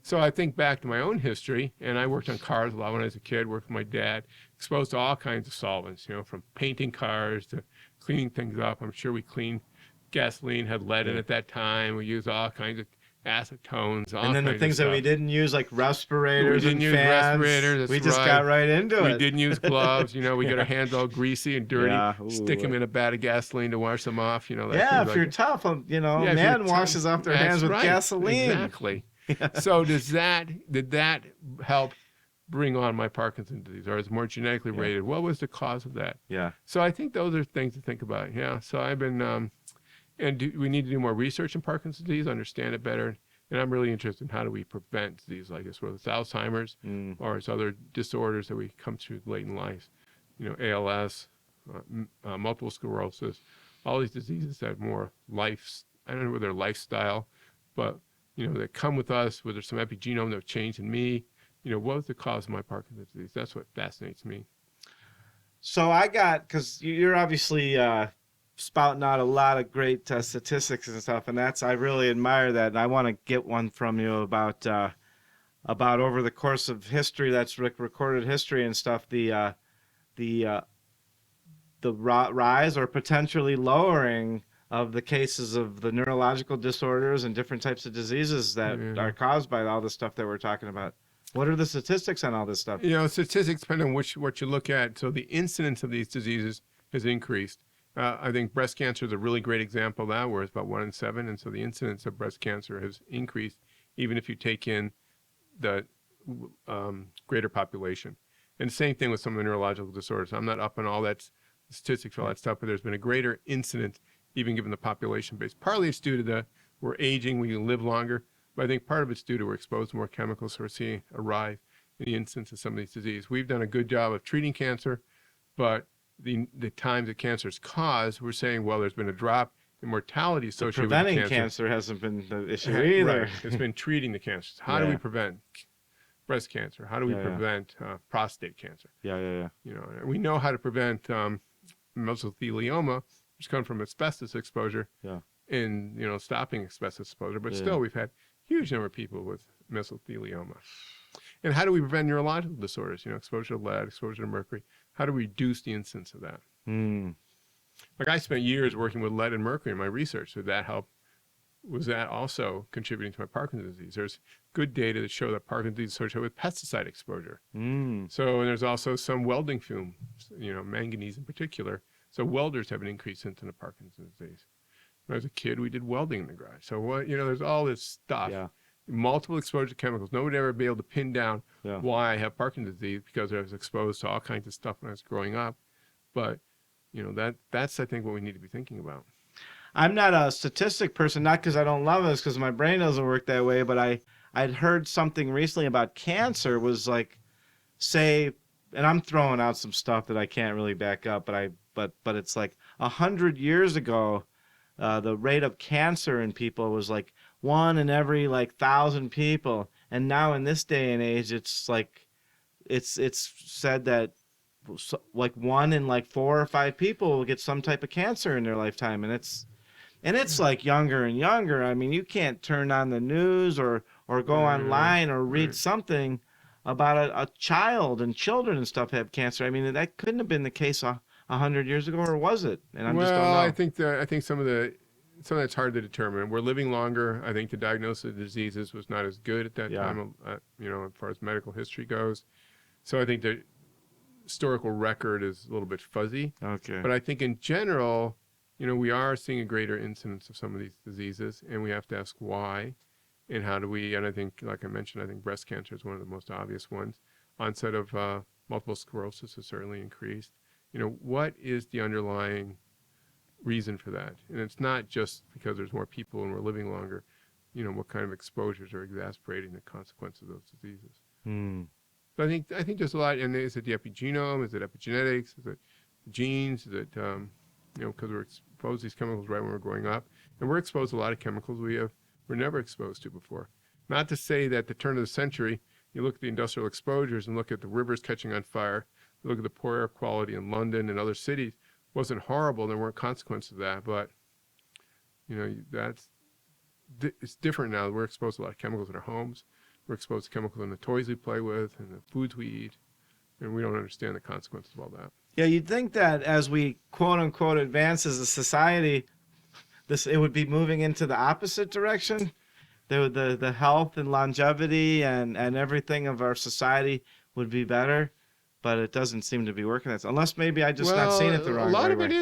Speaker 3: So I think back to my own history, and I worked on cars a lot when I was a kid, worked with my dad, exposed to all kinds of solvents, from painting cars to cleaning things up. I'm sure we cleaned gasoline, had lead in it at that time. We used all kinds of acetones.
Speaker 2: And then the things that we didn't use, like respirators and
Speaker 3: use
Speaker 2: fans,
Speaker 3: respirators.
Speaker 2: we just got right into it.
Speaker 3: We didn't use gloves. We get our hands all greasy and dirty. Stick them in a vat of gasoline to wash them off.
Speaker 2: If you're tough, man washes off their hands with gasoline.
Speaker 3: Exactly. So did that help bring on my Parkinson's disease, or is it more genetically rated? What was the cause of that?
Speaker 2: Yeah.
Speaker 3: So I think those are things to think about. Yeah. So I've been, we need to do more research in Parkinson's disease, understand it better. And I'm really interested in how do we prevent disease like this, whether it's Alzheimer's or it's other disorders that we come through late in life, ALS, multiple sclerosis, all these diseases that have more I don't know whether they're lifestyle but, that come with us, whether some epigenome that changed in me, what was the cause of my Parkinson's disease? That's what fascinates me.
Speaker 2: So because you're obviously spouting out a lot of great statistics and stuff, and I really admire that, and I want to get one from you about over the course of history, that's recorded history and stuff, the rise or potentially lowering of the cases of the neurological disorders and different types of diseases that are caused by all the stuff that we're talking about. What are the statistics on all this stuff?
Speaker 3: Statistics depend on what you look at. So the incidence of these diseases has increased. I think breast cancer is a really great example of that, where it's about 1 in 7. And so the incidence of breast cancer has increased, even if you take in the greater population. And same thing with some of the neurological disorders. I'm not up on all that statistics for all that stuff, but there's been a greater incidence, even given the population base. Partly it's due to we're aging, we live longer. But I think part of it's due to we're exposed to more chemicals, so we're seeing a rise in the incidence of some of these diseases. We've done a good job of treating cancer, but the times that cancer is caused, we're saying, well, there's been a drop in mortality associated with cancer.
Speaker 2: Preventing cancer hasn't been the issue either.
Speaker 3: Right. It's been treating the cancers. How do we prevent breast cancer? How do we prevent prostate cancer? We know how to prevent mesothelioma, which comes from asbestos exposure, and stopping asbestos exposure. But still, we've had huge number of people with mesothelioma. And how do we prevent neurological disorders? Exposure to lead, exposure to mercury. How do we reduce the incidence of that? Like I spent years working with lead and mercury in my research. Did that help? Was that also contributing to my Parkinson's disease? There's good data that show that Parkinson's disease is associated with pesticide exposure. So, and there's also some welding fume, manganese in particular. So welders have an increased incidence of Parkinson's disease. When I was a kid, we did welding in the garage. So there's all this stuff, multiple exposure to chemicals. Nobody ever be able to pin down why I have Parkinson's disease, because I was exposed to all kinds of stuff when I was growing up. But that's I think what we need to be thinking about.
Speaker 2: I'm not a statistic person, not because I don't love it, it's because my brain doesn't work that way. But I'd heard something recently about cancer was like, say, and I'm throwing out some stuff that I can't really back up, but it's like 100 years ago. The rate of cancer in people was like 1 in every 1,000 people, and now in this day and age, it's like it's said that 1 in 4 or 5 people will get some type of cancer in their lifetime, and it's like younger and younger. I mean, you can't turn on the news or go online or read something about a child and children and stuff have cancer. I mean, that couldn't have been the case 100 years ago, or was it? And I just don't know.
Speaker 3: I think some of that's hard to determine. We're living longer. I think the diagnosis of diseases was not as good at that time, as far as medical history goes. So I think the historical record is a little bit fuzzy.
Speaker 2: Okay.
Speaker 3: But I think in general, we are seeing a greater incidence of some of these diseases, and we have to ask why and how do we, and I think, like I mentioned, I think breast cancer is one of the most obvious ones. Onset of multiple sclerosis has certainly increased. What is the underlying reason for that? And it's not just because there's more people and we're living longer. What kind of exposures are exacerbating the consequences of those diseases? So I think there's a lot. And is it the epigenome? Is it epigenetics? Is it genes? Is it because we're exposed to these chemicals right when we're growing up, and we're exposed to a lot of chemicals we're never exposed to before. Not to say that at the turn of the century, you look at the industrial exposures and look at the rivers catching on fire. Look at the poor air quality in London and other cities. It wasn't horrible. There weren't consequences of that, but it's different now. We're exposed to a lot of chemicals in our homes. We're exposed to chemicals in the toys we play with and the foods we eat, and we don't understand the consequences of all that.
Speaker 2: Yeah, you'd think that as we quote unquote advance as a society, it would be moving into the opposite direction. The health and longevity and everything of our society would be better. But it doesn't seem to be working. Unless maybe I just not seen it the wrong way.
Speaker 3: A lot of it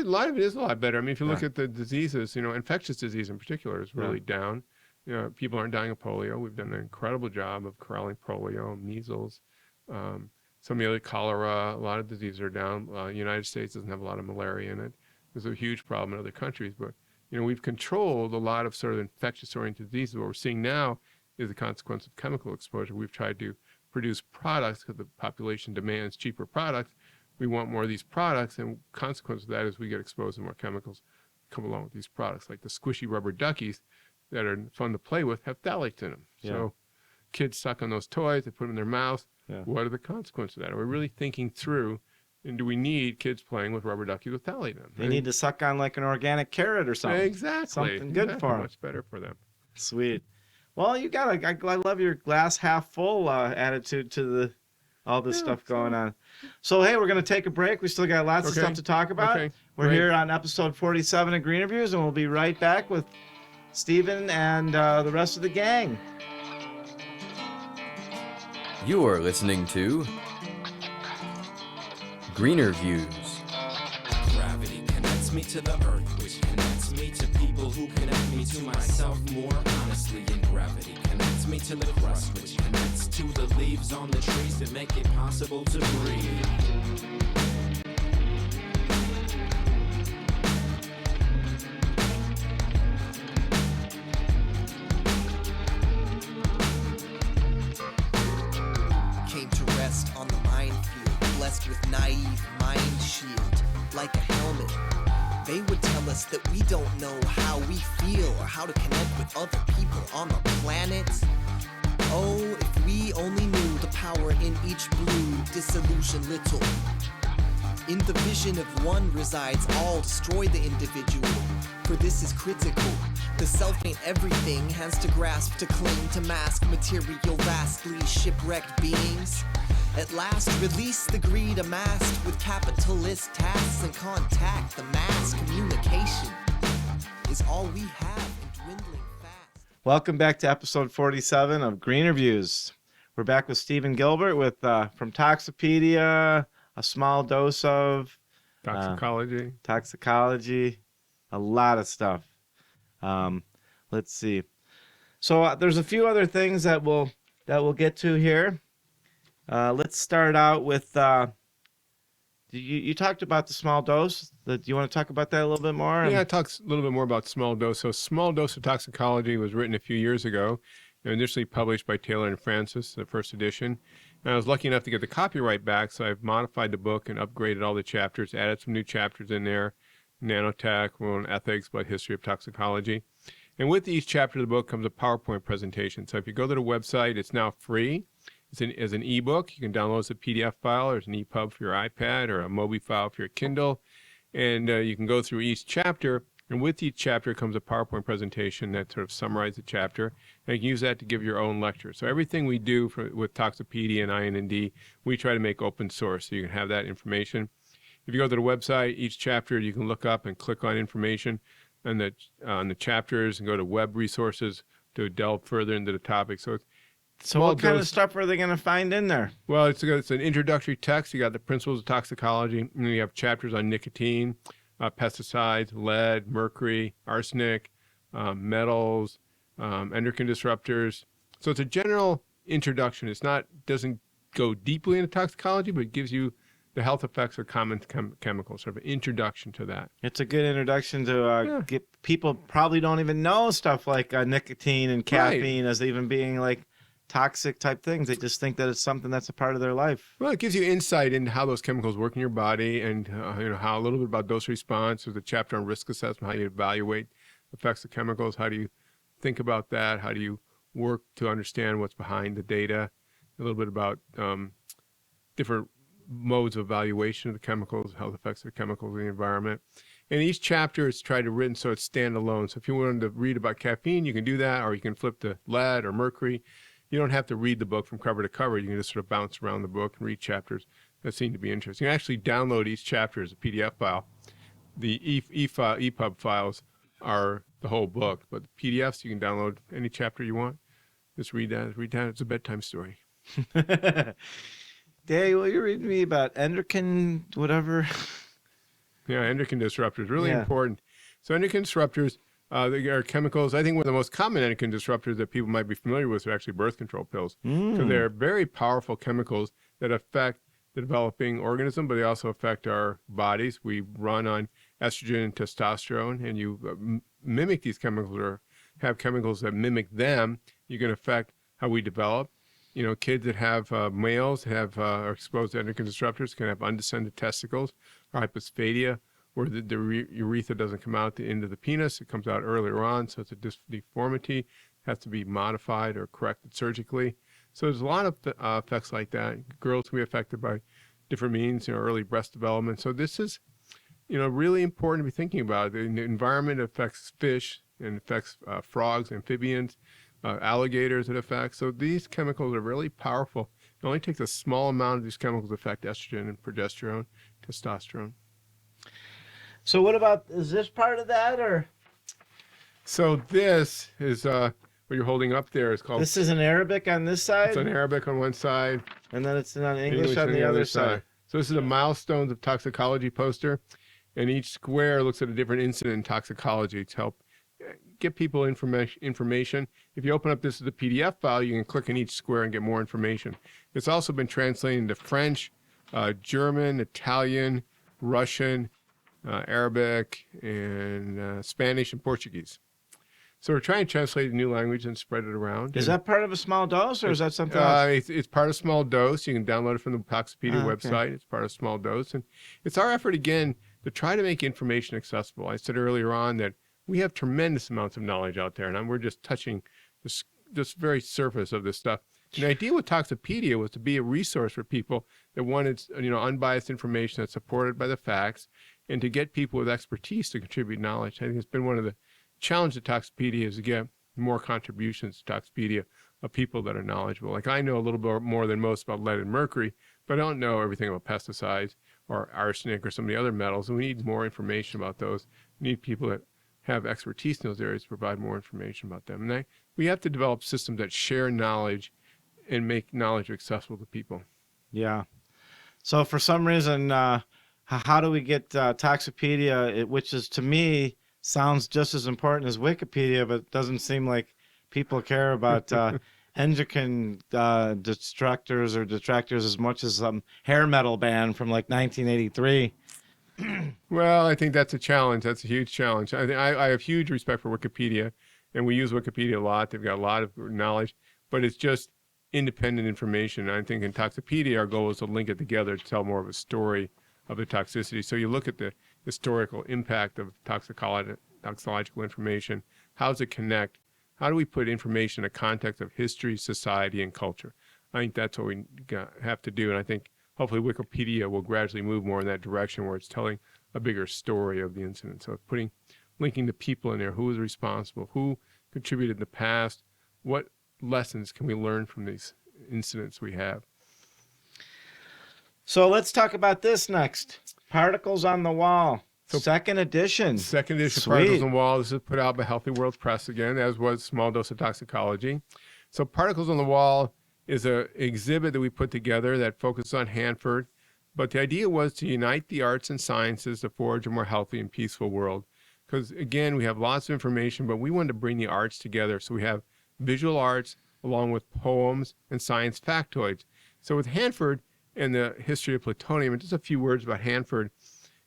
Speaker 3: is a lot better. I mean, if you look at the diseases, infectious disease in particular is really down. People aren't dying of polio. We've done an incredible job of corralling polio, measles, some of the other cholera. A lot of diseases are down. The United States doesn't have a lot of malaria in it. There's a huge problem in other countries, but we've controlled a lot of sort of infectious-oriented diseases. What we're seeing now is the consequence of chemical exposure. We've tried to produce products because the population demands cheaper products. We want more of these products, and consequence of that is we get exposed to more chemicals come along with these products, like the squishy rubber duckies that are fun to play with have phthalates in them.
Speaker 2: Yeah.
Speaker 3: So kids suck on those toys, they put them in their mouth.
Speaker 2: Yeah.
Speaker 3: What are the consequences of that? Are we really thinking through, and do we need kids playing with rubber duckies with phthalate in them?
Speaker 2: They need to suck on like an organic carrot or something.
Speaker 3: Exactly.
Speaker 2: Something good for them.
Speaker 3: Much better for them.
Speaker 2: Sweet. Well, you got I love your glass half full attitude to all this stuff going on. So, hey, we're going to take a break. We still got lots of stuff to talk about.
Speaker 3: Okay.
Speaker 2: We're
Speaker 3: Great.
Speaker 2: here on episode 47 of GreenerViews, and we'll be right back with Stephen and the rest of the gang.
Speaker 1: You are listening to GreenerViews.
Speaker 4: Gravity connects me to the earth, which connects me to people who connect me to myself more honestly. And gravity connects me to the crust, which connects to the leaves on the trees that make it possible to breathe.
Speaker 5: Came to rest on the minefield, blessed with naive mind shield, like a helmet. They would tell us that we don't know how we feel or how to connect with other people on the planet. Oh, if we only knew the power in each blue disillusion little. In the vision of one resides all, destroy the individual, for this is critical. The self ain't everything, has to grasp, to cling, to mask material vastly shipwrecked beings. At last, release the greed amassed with capitalist tasks and contact. The mass communication is all we have and dwindling fast.
Speaker 2: Welcome back to episode 47 of GreenerViews. We're back with Stephen Gilbert with from Toxopedia, a small dose of toxicology, a lot of stuff. Let's see. So there's a few other things that we'll get to here. Let's start out with you talked about the small dose. Do you want to talk about that a little bit more?
Speaker 3: Yeah, I talked a little bit more about small dose. So Small Dose of Toxicology was written a few years ago, initially published by Taylor and Francis, the first edition. And I was lucky enough to get the copyright back, so I've modified the book and upgraded all the chapters, added some new chapters in there, nanotech, ethics, blood history of toxicology. And with each chapter of the book comes a PowerPoint presentation. So if you go to the website, it's now free. It's as an ebook. You can download as a PDF file, or as an EPUB for your iPad, or a Mobi file for your Kindle. And you can go through each chapter. And with each chapter comes a PowerPoint presentation that sort of summarizes the chapter. And you can use that to give your own lecture. So everything we do with Toxopedia and IND, we try to make open source, so you can have that information. If you go to the website, each chapter you can look up and click on information on the chapters and go to web resources to delve further into the topic. So
Speaker 2: what kind of stuff are they going to find in there?
Speaker 3: Well, it's an introductory text. You got the principles of toxicology, and then you have chapters on nicotine, pesticides, lead, mercury, arsenic, metals, endocrine disruptors. So it's a general introduction. Doesn't go deeply into toxicology, but it gives you the health effects of common chemicals, sort of an introduction to that.
Speaker 2: It's a good introduction to get people probably don't even know stuff like nicotine and caffeine as even being like toxic type things. They just think that it's something that's a part of their life.
Speaker 3: Well, it gives you insight into how those chemicals work in your body, and how a little bit about dose response. There's a chapter on risk assessment, how you evaluate effects of chemicals, how do you think about that, how do you work to understand what's behind the data, a little bit about different modes of evaluation of the chemicals, health effects of the chemicals in the environment. And each chapter is written so it's standalone. So if you wanted to read about caffeine, you can do that, or you can flip to lead or mercury. You don't have to read the book from cover to cover. You can just sort of bounce around the book and read chapters that seem to be interesting. You can actually download each chapter as a PDF file. The EPUB files are the whole book, but the PDFs, you can download any chapter you want. Just read that. It's a bedtime story.
Speaker 2: Dave, will you read me about endocrine whatever?
Speaker 3: Yeah, endocrine disruptors, really important. So endocrine disruptors, they are chemicals. I think one of the most common endocrine disruptors that people might be familiar with are actually birth control pills. So they're very powerful chemicals that affect the developing organism, but they also affect our bodies. We run on estrogen and testosterone, and you mimic these chemicals or have chemicals that mimic them, you can affect how we develop. You know, kids that have males that are exposed to endocrine disruptors can have undescended testicles or hyposphadia where the urethra doesn't come out the end of the penis. It comes out earlier on, so it's a deformity. Has to be modified or corrected surgically. So there's a lot of effects like that. Girls can be affected by different means, early breast development. So this is, really important to be thinking about. The environment affects fish and affects frogs, amphibians, alligators it affects. So these chemicals are really powerful. It only takes a small amount of these chemicals to affect estrogen and progesterone, testosterone.
Speaker 2: So what about, is this part of that, or?
Speaker 3: So this is what you're holding up there is called.
Speaker 2: This is in Arabic on this side?
Speaker 3: It's in Arabic on one side.
Speaker 2: And then it's in English on the other side.
Speaker 3: So this is a milestones of toxicology poster, and each square looks at a different incident in toxicology to help get people information. If you open up this as a PDF file, you can click on each square and get more information. It's also been translated into French, German, Italian, Russian, Arabic, and Spanish and Portuguese. So we're trying to translate a new language and spread it around.
Speaker 2: Is that part of a small dose, or is that something else?
Speaker 3: It's part of Small Dose. You can download it from the Toxopedia website. It's part of Small Dose. And it's our effort, again, to try to make information accessible. I said earlier on that we have tremendous amounts of knowledge out there, and we're just touching this very surface of this stuff. And the idea with Toxopedia was to be a resource for people that wanted, unbiased information that's supported by the facts, and to get people with expertise to contribute knowledge. I think it's been one of the challenges of Toxopedia is to get more contributions to Toxopedia of people that are knowledgeable. Like I know a little bit more than most about lead and mercury, but I don't know everything about pesticides or arsenic or some of the other metals. And we need more information about those. We need people that have expertise in those areas to provide more information about them. And we have to develop systems that share knowledge and make knowledge accessible to people.
Speaker 2: Yeah. So for some reason, how do we get Toxopedia, which is to me sounds just as important as Wikipedia, but it doesn't seem like people care about endocrine destructors as much as some hair metal band from like 1983.
Speaker 3: Well, I think that's a challenge. That's a huge challenge. I have huge respect for Wikipedia, and we use Wikipedia a lot. They've got a lot of knowledge, but it's just independent information. I think in Toxopedia, our goal is to link it together to tell more of a story of the toxicity. So you look at the historical impact of toxicological information. How does it connect? How do we put information in a context of history, society, and culture? I think that's what we have to do. And I think hopefully Wikipedia will gradually move more in that direction where it's telling a bigger story of the incident. So linking the people in there, who was responsible, who contributed in the past, what lessons can we learn from these incidents we have?
Speaker 2: So let's talk about this next. Particles on the Wall. So, second edition.
Speaker 3: Second edition.
Speaker 2: Sweet.
Speaker 3: Particles on the Wall. This is put out by Healthy World Press again, as was Small Dose of Toxicology. So Particles on the Wall is an exhibit that we put together that focuses on Hanford. But the idea was to unite the arts and sciences to forge a more healthy and peaceful world. Because, again, we have lots of information, but we wanted to bring the arts together. So we have visual arts along with poems and science factoids. So with Hanford and the history of plutonium, and just a few words about Hanford.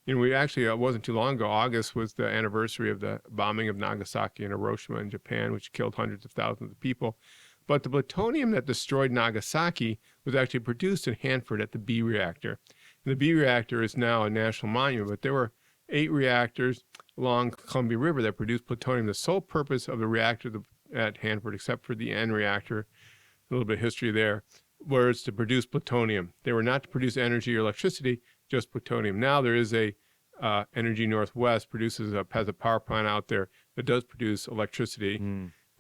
Speaker 3: We actually, it wasn't too long ago, August was the anniversary of the bombing of Nagasaki and Hiroshima in Japan, which killed hundreds of thousands of people. But the plutonium that destroyed Nagasaki was actually produced in Hanford at the B reactor. And the B reactor is now a national monument, but there were 8 reactors along the Columbia River that produced plutonium. The sole purpose of the reactor at Hanford, except for the N reactor, a little bit of history there, was to produce plutonium. They were not to produce energy or electricity, just plutonium. Now there is a Energy Northwest has a power plant out there that does produce electricity,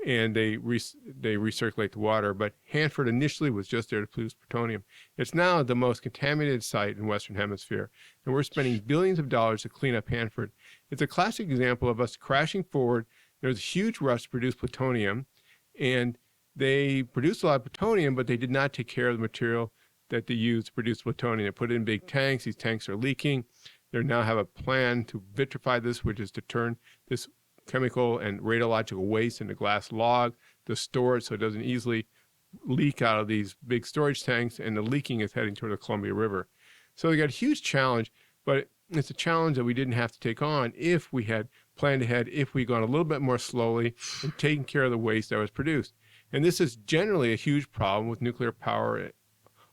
Speaker 3: and they recirculate the water. But Hanford initially was just there to produce plutonium. It's now the most contaminated site in Western Hemisphere, and we're spending billions of dollars to clean up Hanford. It's a classic example of us crashing forward. There's a huge rush to produce plutonium, and they produced a lot of plutonium, but they did not take care of the material that they used to produce plutonium. They put it in big tanks. These tanks are leaking. They now have a plan to vitrify this, which is to turn this chemical and radiological waste into glass log to store it so it doesn't easily leak out of these big storage tanks, and the leaking is heading toward the Columbia River. So they got a huge challenge, but it's a challenge that we didn't have to take on if we had planned ahead, if we'd gone a little bit more slowly and taken care of the waste that was produced. And this is generally a huge problem with nuclear power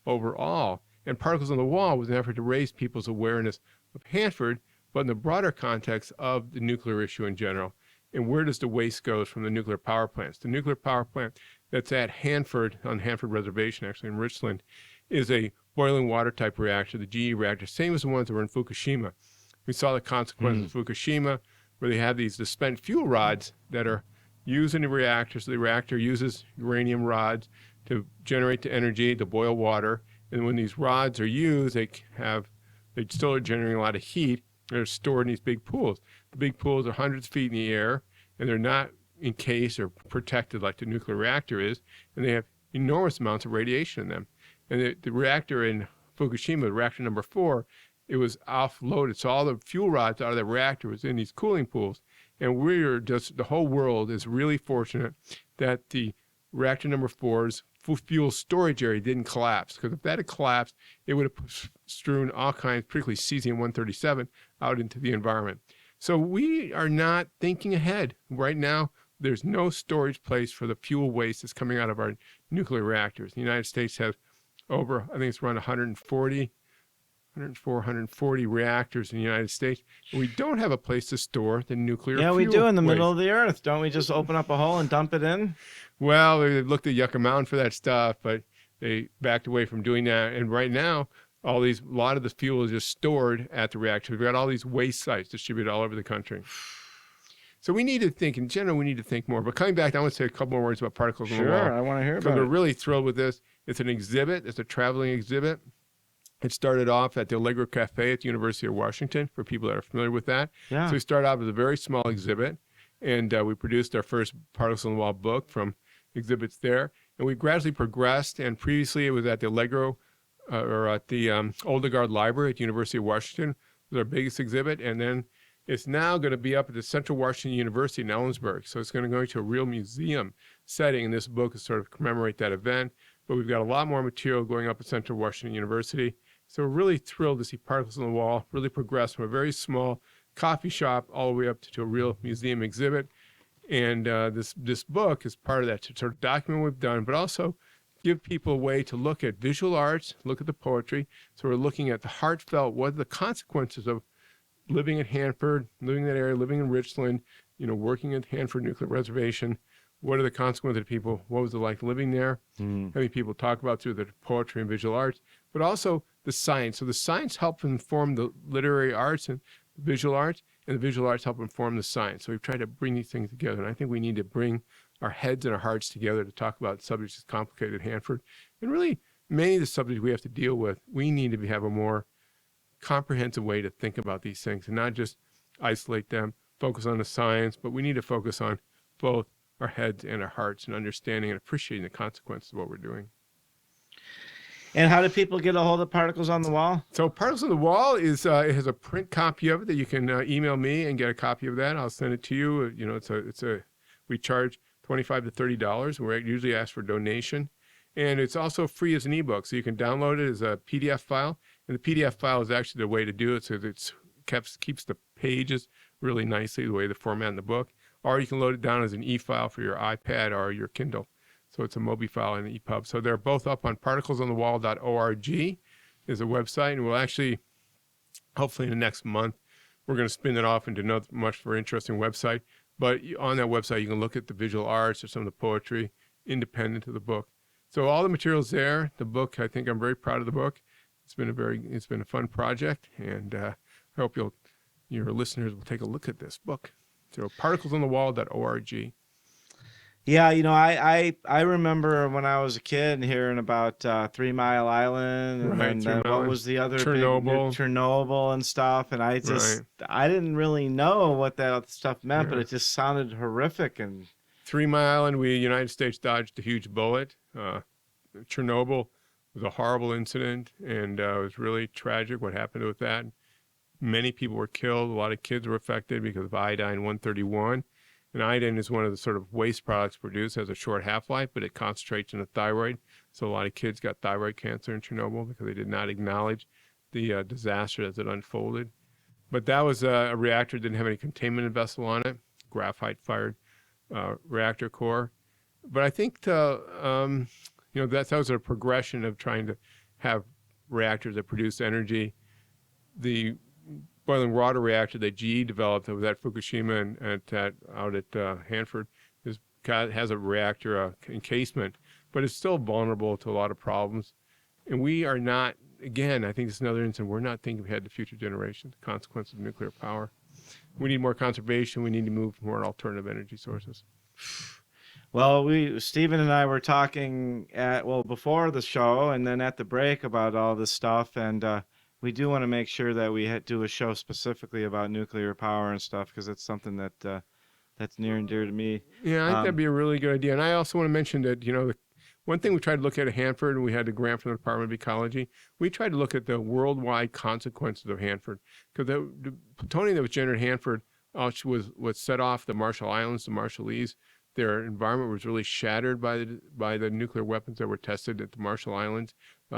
Speaker 3: overall. And Particles on the Wall was an effort to raise people's awareness of Hanford, but in the broader context of the nuclear issue in general. And where does the waste go from the nuclear power plants? The nuclear power plant that's at Hanford, on Hanford Reservation, actually in Richland, is a boiling water type reactor, the GE reactor, same as the ones that were in Fukushima. We saw the consequences of Fukushima, where they have these spent fuel rods that are used in the reactor. So the reactor uses uranium rods to generate the energy to boil water. And when these rods are used, they still are generating a lot of heat. They're stored in these big pools. The big pools are hundreds of feet in the air, and they're not encased or protected like the nuclear reactor is, and they have enormous amounts of radiation in them. And the reactor in Fukushima, reactor number 4, it was offloaded. So all the fuel rods out of the reactor was in these cooling pools. And the whole world is really fortunate that the reactor number 4's fuel storage area didn't collapse. Because if that had collapsed, it would have strewn all kinds, particularly cesium-137, out into the environment. So we are not thinking ahead. Right now, there's no storage place for the fuel waste that's coming out of our nuclear reactors. The United States has over, I think it's around 140 reactors in the United States. And we don't have a place to store the nuclear fuel
Speaker 2: we do in the
Speaker 3: waste.
Speaker 2: middle of the earth. Don't we just open up a hole and dump it in?
Speaker 3: Well, they looked at Yucca Mountain for that stuff, but they backed away from doing that. And right now, a lot of the fuel is just stored at the reactor. We've got all these waste sites distributed all over the country. So we need to think, in general, we need to think more. But coming back, I want to say a couple more words about particles in the wall.
Speaker 2: Sure, I want to hear
Speaker 3: Because
Speaker 2: about
Speaker 3: we're
Speaker 2: it.
Speaker 3: really thrilled with this. It's an exhibit. It's a traveling exhibit. It started off at the Allegro Cafe at the University of Washington, for people that are familiar with that.
Speaker 2: Yeah.
Speaker 3: So we started off with a very small exhibit, and we produced our first Parcel on the Wall book from exhibits there. And we gradually progressed, and previously it was at the Allegro, or at the Oldegard Library at the University of Washington, was our biggest exhibit. And then it's now going to be up at the Central Washington University in Ellensburg. So it's going to go into a real museum setting, and this book is sort of commemorate that event. But we've got a lot more material going up at Central Washington University. So we're really thrilled to see Particles on the Wall really progress from a very small coffee shop all the way up to a real museum exhibit. And this book is part of that, to sort of document what we've done, but also give people a way to look at visual arts, look at the poetry. So we're looking at the heartfelt, what are the consequences of living at Hanford, living in that area, living in Richland, working at Hanford Nuclear Reservation. What are the consequences of people? What was it like living there? Having people talk about through the poetry and visual arts, but also the science. So the science helped inform the literary arts and the visual arts, and the visual arts help inform the science. So we've tried to bring these things together, and I think we need to bring our heads and our hearts together to talk about subjects as complicated at Hanford. And really, many of the subjects we have to deal with, we need to have a more comprehensive way to think about these things and not just isolate them, focus on the science, but we need to focus on both our heads and our hearts and understanding and appreciating the consequences of what we're doing.
Speaker 2: And how do people get a hold of Particles on the Wall?
Speaker 3: So Parcels on the Wall is it has a print copy of it that you can email me and get a copy of that. I'll send it to you. We charge $25 to $30. We usually ask for donation, and it's also free as an ebook, so you can download it as a PDF file. And the PDF file is actually the way to do it, so it keeps the pages really nicely the way the format in the book. Or you can load it down as an e-file for your iPad or your Kindle. So it's a Mobi file and an EPUB. So they're both up on particlesonthewall.org is a website. And we'll actually, hopefully in the next month, we're going to spin it off into another much more interesting website. But on that website, you can look at the visual arts or some of the poetry independent of the book. So all the material's there. The book, I think I'm very proud of the book. It's been a fun project. And I hope your listeners will take a look at this book. So particlesonthewall.org.
Speaker 2: Yeah, I remember when I was a kid hearing about 3 Mile Island, and
Speaker 3: Right,
Speaker 2: then
Speaker 3: 3
Speaker 2: what
Speaker 3: Mile
Speaker 2: was the other
Speaker 3: Chernobyl.
Speaker 2: Chernobyl and stuff, and I didn't really know what that stuff meant, but it just sounded horrific. And
Speaker 3: 3 Mile Island, the United States dodged a huge bullet. Chernobyl was a horrible incident, and it was really tragic what happened with that. Many people were killed. A lot of kids were affected because of iodine-131. And iodine is one of the sort of waste products produced. It has a short half-life, but it concentrates in the thyroid. So a lot of kids got thyroid cancer in Chernobyl because they did not acknowledge the disaster as it unfolded. But that was a reactor that didn't have any containment vessel on it, graphite-fired reactor core. But I think that was a progression of trying to have reactors that produce energy. The boiling water reactor that GE developed that was at Fukushima and out at Hanford has a reactor encasement, but it's still vulnerable to a lot of problems. And we are not, again, I think this is another instance, we're not thinking ahead to future generations, the consequences of nuclear power. We need more conservation. We need to move more alternative energy sources.
Speaker 2: Well, Stephen and I were talking before the show and then at the break about all this stuff, and we do want to make sure that we do a show specifically about nuclear power and stuff, because it's something that's near and dear to me.
Speaker 3: Yeah, I think that'd be a really good idea. And I also want to mention that, one thing we tried to look at Hanford, and we had a grant from the Department of Ecology, we tried to look at the worldwide consequences of Hanford, because the plutonium that was generated at Hanford was set off the Marshall Islands, the Marshallese. Their environment was really shattered by the nuclear weapons that were tested at the Marshall Islands.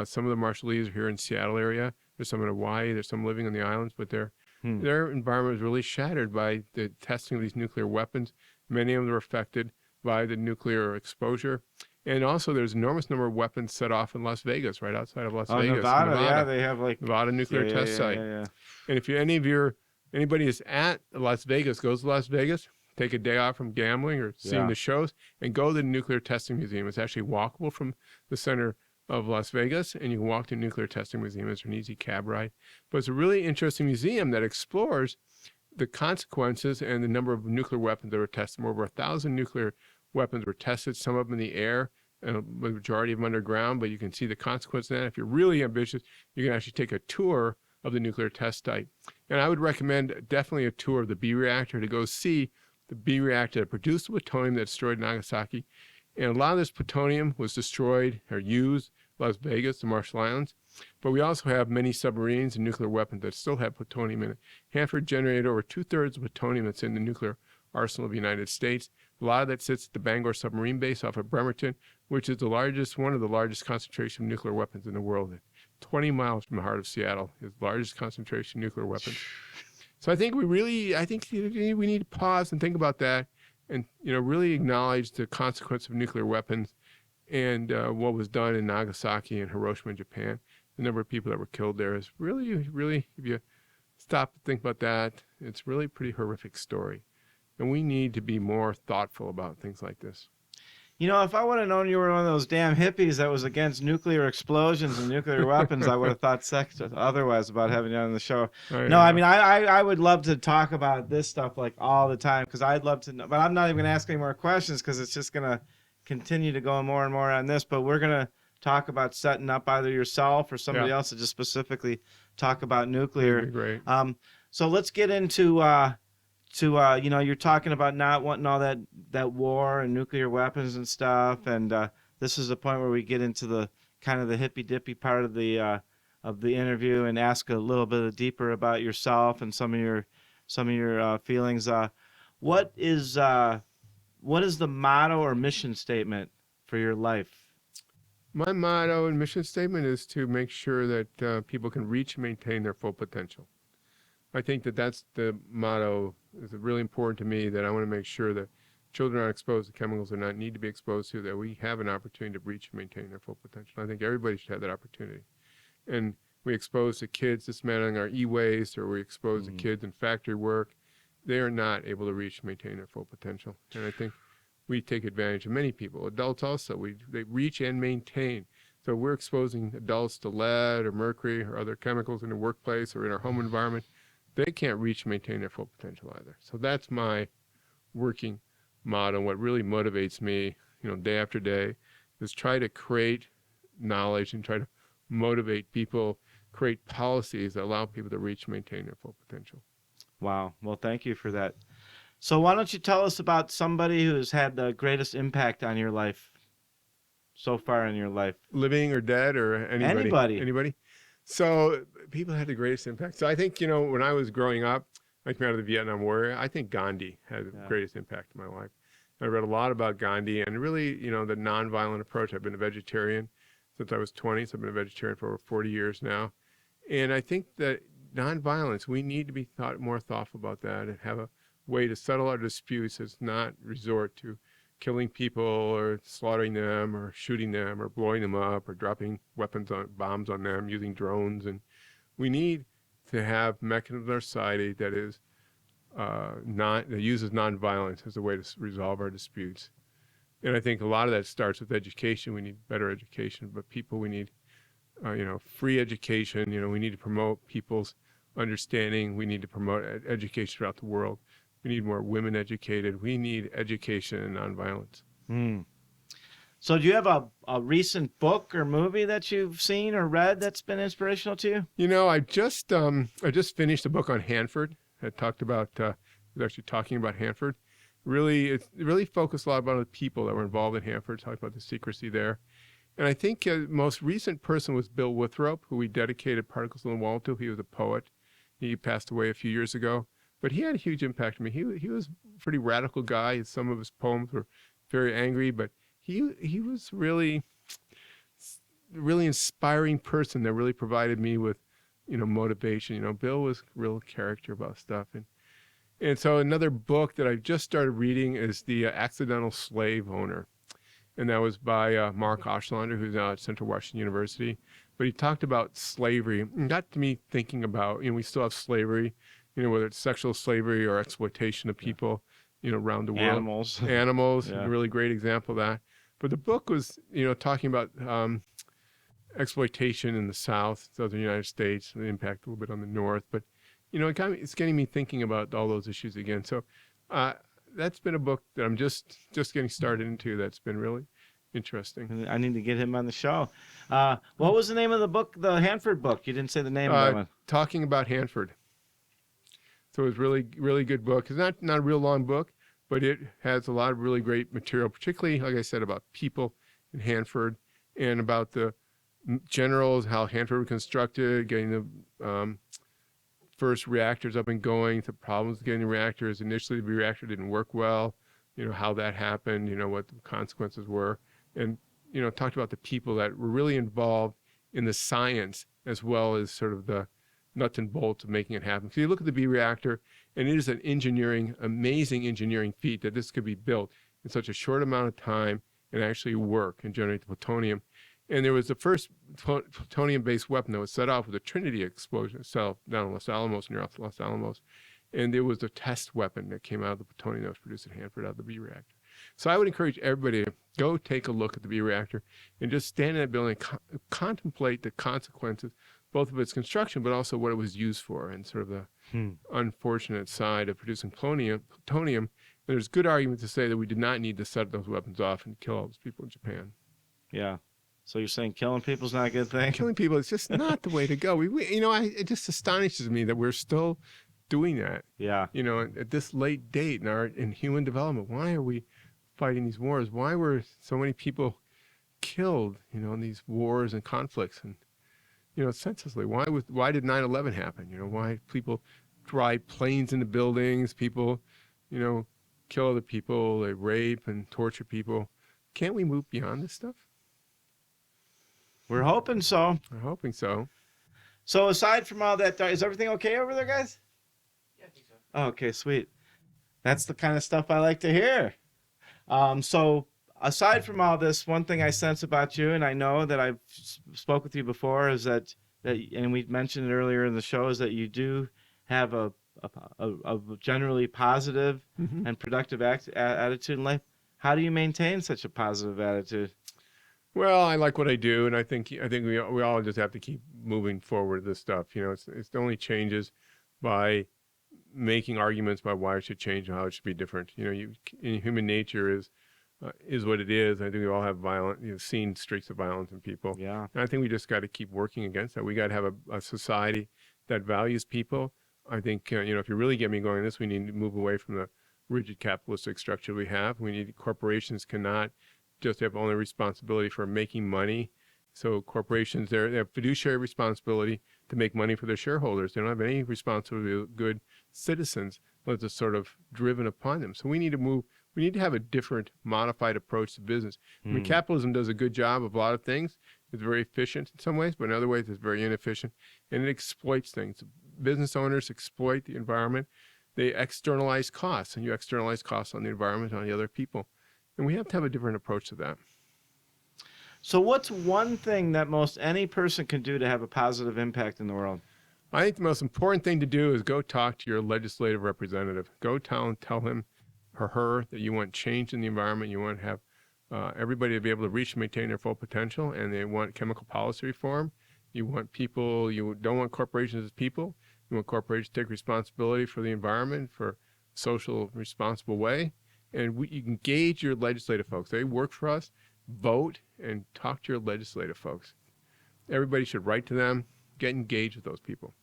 Speaker 3: Some of the Marshallese are here in Seattle area. There's some in Hawaii. There's some living on the islands, but their environment was really shattered by the testing of these nuclear weapons. Many of them were affected by the nuclear exposure. And also, there's an enormous number of weapons set off in Las Vegas, right outside of Las Vegas.
Speaker 2: Nevada, yeah, they have
Speaker 3: Nevada nuclear test site. And if anybody is at Las Vegas, goes to Las Vegas, take a day off from gambling or seeing the shows, and go to the Nuclear Testing Museum. It's actually walkable from the center of Las Vegas, and you can walk to the Nuclear Testing Museum. It's an easy cab ride. But it's a really interesting museum that explores the consequences and the number of nuclear weapons that were tested. Over 1,000 nuclear weapons were tested, some of them in the air, and the majority of them underground, but you can see the consequence of that. If you're really ambitious, you can actually take a tour of the nuclear test site. And I would recommend definitely a tour of the B reactor to go see the B reactor that produced the plutonium that destroyed Nagasaki. And a lot of this plutonium was destroyed or used in Las Vegas, the Marshall Islands. But we also have many submarines and nuclear weapons that still have plutonium in it. Hanford generated over 2/3 of plutonium that's in the nuclear arsenal of the United States. A lot of that sits at the Bangor submarine base off of Bremerton, which is one of the largest concentration of nuclear weapons in the world. 20 miles from the heart of Seattle is the largest concentration of nuclear weapons. So I think we need to pause and think about that, and really acknowledge the consequence of nuclear weapons and what was done in Nagasaki and Hiroshima, Japan. The number of people that were killed there is really, really, if you stop to think about that, it's really a pretty horrific story. And we need to be more thoughtful about things like this.
Speaker 2: If I would have known you were one of those damn hippies that was against nuclear explosions and nuclear weapons, I would have thought otherwise about having you on the show. I would love to talk about this stuff like all the time, because I'd love to know, but I'm not even going to ask any more questions because it's just going to continue to go more and more on this. But we're going to talk about setting up either yourself or somebody else to just specifically talk about nuclear.
Speaker 3: That'd be great.
Speaker 2: So let's get into you're talking about not wanting all that war and nuclear weapons and stuff, and this is the point where we get into the kind of the hippy dippy part of the interview and ask a little bit deeper about yourself and some of your feelings. What is the motto or mission statement for your life?
Speaker 3: My motto and mission statement is to make sure that people can reach and maintain their full potential. I think that's the motto. It's really important to me that I want to make sure that children aren't exposed to chemicals they not need to be exposed to, that we have an opportunity to reach and maintain their full potential. I think everybody should have that opportunity. And we expose the kids dismantling our e-waste, or we expose the kids in factory work. They are not able to reach and maintain their full potential. And I think we take advantage of many people. Adults also, they reach and maintain. So we're exposing adults to lead or mercury or other chemicals in the workplace or in our home environment. They can't reach and maintain their full potential either. So that's my working motto. What really motivates me, day after day, is try to create knowledge and try to motivate people, create policies that allow people to reach and maintain their full potential.
Speaker 2: Wow. Well, thank you for that. So why don't you tell us about somebody who's had the greatest impact on your life so far in your life?
Speaker 3: Living or dead or anybody? Anybody? So people had the greatest impact. So I think, when I was growing up, I came out of the Vietnam War, I think Gandhi had the greatest impact in my life. I read a lot about Gandhi and really, the nonviolent approach. I've been a vegetarian since I was 20, so I've been a vegetarian for over 40 years now. And I think that nonviolence, we need to be more thoughtful about that and have a way to settle our disputes as not resort to killing people or slaughtering them or shooting them or blowing them up or dropping bombs on them, using drones. And we need to have mechanisms in our society that is that uses nonviolence as a way to resolve our disputes. And I think a lot of that starts with education. We need better education, but people, we need, free education. We need to promote people's understanding. We need to promote education throughout the world. We need more women educated. We need education and nonviolence.
Speaker 2: So do you have a recent book or movie that you've seen or read that's been inspirational to you?
Speaker 3: I just finished a book on Hanford. I talked about, was actually talking about Hanford. It really focused a lot about the people that were involved in Hanford, talked about the secrecy there. And I think the most recent person was Bill Withrope, who we dedicated Particles on the Wall to. He was a poet. He passed away a few years ago, but he had a huge impact on me. He was a pretty radical guy. Some of his poems were very angry, but he was really inspiring person that really provided me with, motivation. Bill was a real character about stuff. And so another book that I've just started reading is The Accidental Slave Owner. And that was by Mark Oshlander, who's now at Central Washington University. But he talked about slavery and got to me thinking about, we still have slavery, whether it's sexual slavery or exploitation of people, around the world. Animals,
Speaker 2: Yeah.
Speaker 3: A really great example of that. But the book was, talking about exploitation in the South, Southern United States, and the impact a little bit on the North. But, it's getting me thinking about all those issues again. So that's been a book that I'm just getting started into that's been really interesting.
Speaker 2: I need to get him on the show. What was the name of the book, the Hanford book? You didn't say the name of that one.
Speaker 3: Talking about Hanford. So it was really, really good book. It's not a real long book, but it has a lot of really great material, particularly, like I said, about people in Hanford and about the generals, how Hanford was constructed, getting the first reactors up and going, the problems getting the reactors. Initially, the reactor didn't work well, how that happened, what the consequences were. And, talked about the people that were really involved in the science as well as sort of the nuts and bolts of making it happen. So you look at the B reactor, and it is an amazing engineering feat that this could be built in such a short amount of time and actually work and generate the plutonium. And there was the first plutonium-based weapon that was set off with a Trinity explosion itself down in Los Alamos, near Los Alamos. And there was a test weapon that came out of the plutonium that was produced at Hanford out of the B reactor. So I would encourage everybody to go take a look at the B reactor and just stand in that building and contemplate the consequences, both of its construction, but also what it was used for and sort of the unfortunate side of producing plutonium. And there's good argument to say that we did not need to set those weapons off and kill all those people in Japan.
Speaker 2: Yeah. So you're saying killing people's not a good thing?
Speaker 3: Killing people is just not the way to go. It just astonishes me that we're still doing that.
Speaker 2: Yeah.
Speaker 3: At this late date in human development, why are we fighting these wars? Why were so many people killed, in these wars and conflicts? And, senselessly. Why did 9/11 happen? Why people drive planes into buildings, people, kill other people, they rape and torture people. Can't we move beyond this stuff?
Speaker 2: We're hoping so.
Speaker 3: I'm hoping so.
Speaker 2: So aside from all that, is everything okay over there, guys?
Speaker 5: Yeah, I think so.
Speaker 2: Oh, okay, sweet. That's the kind of stuff I like to hear. So aside from all this, one thing I sense about you, and I know that I've spoke with you before, is that and we mentioned it earlier in the show, is that you do have a generally positive and productive attitude in life. How do you maintain such a positive attitude?
Speaker 3: Well, I like what I do, and I think we all just have to keep moving forward with this stuff. It's only changes by making arguments about why it should change and how it should be different. Human nature is what it is. I think we all have seen streaks of violence in people.
Speaker 2: Yeah.
Speaker 3: And I think we just got to keep working against that. We got to have a society that values people. I think, if you really get me going on this, we need to move away from the rigid capitalistic structure we have. Corporations cannot just have only responsibility for making money. So corporations, they have fiduciary responsibility to make money for their shareholders. They don't have any responsibility to good citizens. That's just sort of driven upon them. So we need to move. We need to have a different, modified approach to business. Capitalism does a good job of a lot of things. It's very efficient in some ways, but in other ways it's very inefficient, and it exploits things. Business owners exploit the environment. They externalize costs, and you externalize costs on the environment and on the other people. And we have to have a different approach to that.
Speaker 2: So what's one thing that most any person can do to have a positive impact in the world?
Speaker 3: I think the most important thing to do is go talk to your legislative representative. Go tell him or her that you want change in the environment. You want to have everybody to be able to reach and maintain their full potential, and they want chemical policy reform. You want people, you don't want corporations as people. You want corporations to take responsibility for the environment, for a social responsible way. And you engage your legislative folks. They work for us. Vote and talk to your legislative folks. Everybody should write to them. Get engaged with those people.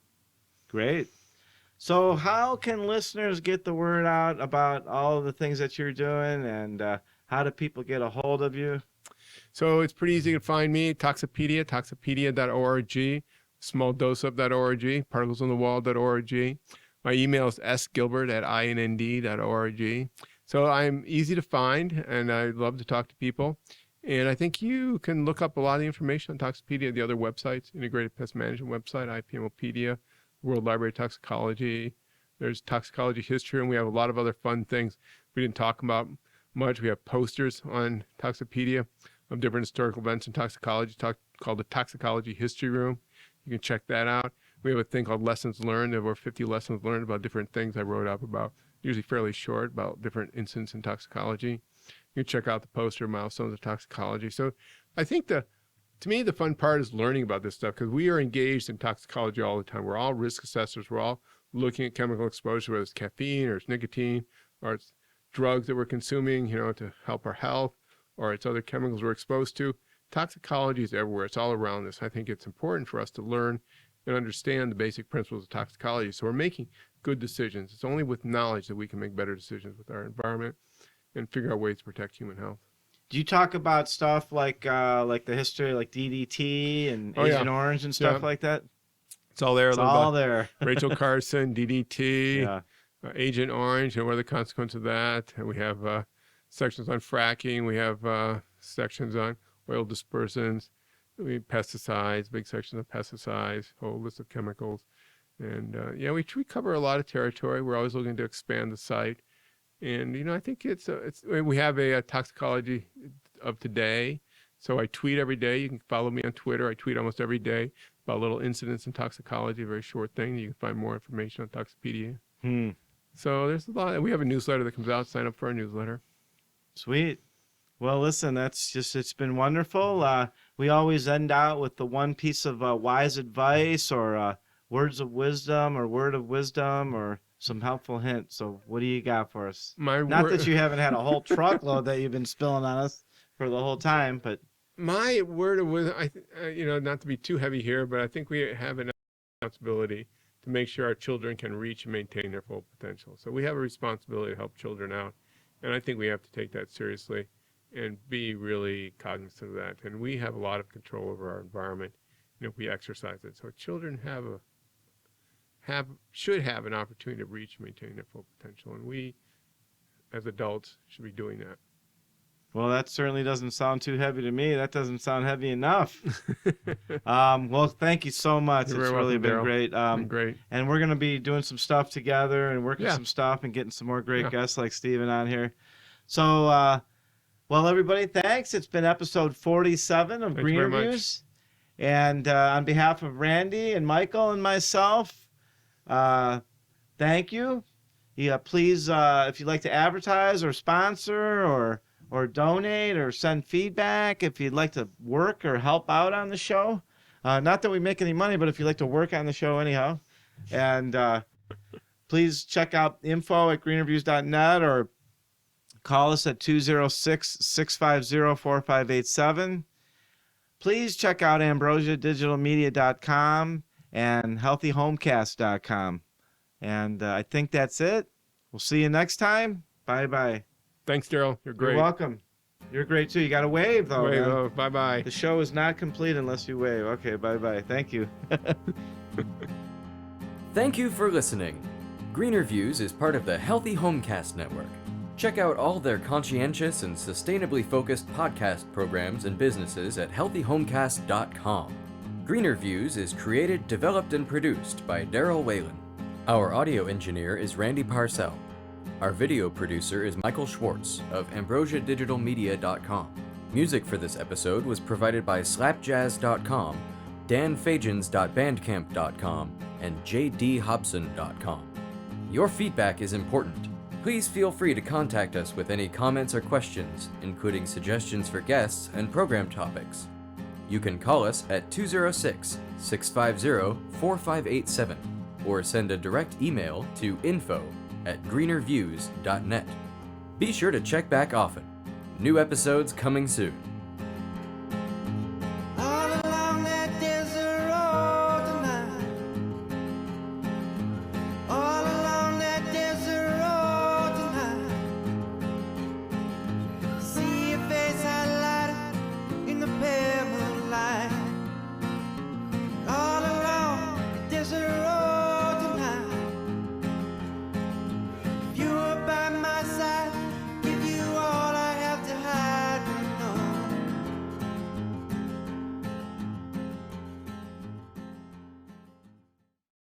Speaker 2: Great. So how can listeners get the word out about all of the things that you're doing, and how do people get a hold of you?
Speaker 3: So it's pretty easy to find me, Toxopedia, toxopedia.org, smalldoseup.org, particlesonthewall.org. My email is sgilbert@innd.org. So I'm easy to find, and I love to talk to people. And I think you can look up a lot of the information on Toxopedia, the other websites, Integrated Pest Management website, IPMopedia, World Library of Toxicology. There's toxicology history, and we have a lot of other fun things we didn't talk about much. We have posters on Toxopedia of different historical events in toxicology called the Toxicology History Room. You can check that out. We have a thing called Lessons Learned. There were 50 lessons learned about different things I wrote up about, usually fairly short, about different incidents in toxicology. You can check out the poster, Milestones of Toxicology. So I think to me, the fun part is learning about this stuff, because we are engaged in toxicology all the time. We're all risk assessors. We're all looking at chemical exposure, whether it's caffeine or it's nicotine or it's drugs that we're consuming, to help our health, or it's other chemicals we're exposed to. Toxicology is everywhere. It's all around us. I think it's important for us to learn and understand the basic principles of toxicology, so we're making good decisions. It's only with knowledge that we can make better decisions with our environment and figure out ways to protect human health.
Speaker 2: Do you talk about stuff like the history, like DDT and Agent Orange and stuff like that?
Speaker 3: It's all there.
Speaker 2: It's all there.
Speaker 3: Rachel Carson, DDT,
Speaker 2: Yeah.
Speaker 3: Agent Orange, and what are the consequences of that? And we have sections on fracking. We have sections on oil dispersants. We have pesticides, big sections of pesticides, whole list of chemicals. And we cover a lot of territory. We're always looking to expand the site. And, I think we have a toxicology of today. So I tweet every day. You can follow me on Twitter. I tweet almost every day about little incidents in toxicology, a very short thing. You can find more information on Toxopedia. So there's a lot. We have a newsletter that comes out. Sign up for our newsletter.
Speaker 2: Sweet. Well, listen, it's been wonderful. We always end out with the one piece of wise advice, or words of wisdom, or word of wisdom, or some helpful hints. So what do you got for us? Not that you haven't had a whole truckload that you've been spilling on us for the whole time, but
Speaker 3: my word of wisdom, not to be too heavy here, but I think we have an responsibility to make sure our children can reach and maintain their full potential. So we have a responsibility to help children out, and I think we have to take that seriously and be really cognizant of that. And we have a lot of control over our environment, if we exercise it. So children should have an opportunity to reach and maintain their full potential, and we, as adults, should be doing that.
Speaker 2: Well, that certainly doesn't sound too heavy to me. That doesn't sound heavy enough. Well, thank you so much.
Speaker 3: You're
Speaker 2: it's
Speaker 3: very
Speaker 2: really
Speaker 3: welcome,
Speaker 2: been
Speaker 3: Daryl.
Speaker 2: great.
Speaker 3: Great.
Speaker 2: And we're going to be doing some stuff together and working some stuff and getting some more great guests like Steven on here. So, well, everybody, thanks. It's been episode 47 of GreenerViews. And on behalf of Randy and Michael and myself, thank you. Yeah, please, if you'd like to advertise or sponsor or donate or send feedback, if you'd like to work or help out on the show. Not that we make any money, but if you'd like to work on the show anyhow. And please check out info@greenerviews.net or call us at 206-650-4587. Please check out ambrosiadigitalmedia.com and healthyhomecast.com. And I think that's it. We'll see you next time. Bye-bye.
Speaker 3: Thanks, Daryl. You're great.
Speaker 2: You're welcome. You're great, too. You got to wave, though.
Speaker 3: Wave.
Speaker 2: Man.
Speaker 3: Oh, bye-bye.
Speaker 2: The show is not complete unless you wave. Okay, bye-bye. Thank you.
Speaker 1: Thank you for listening. GreenerViews is part of the Healthy Homecast Network. Check out all their conscientious and sustainably focused podcast programs and businesses at healthyhomecast.com. GreenerViews is created, developed, and produced by Daryl Whalen. Our audio engineer is Randy Parcel. Our video producer is Michael Schwartz of ambrosiadigitalmedia.com. Music for this episode was provided by slapjazz.com, danfagins.bandcamp.com, and jdhobson.com. Your feedback is important. Please feel free to contact us with any comments or questions, including suggestions for guests and program topics. You can call us at 206-650-4587 or send a direct email to info@greenerviews.net. Be sure to check back often. New episodes coming soon.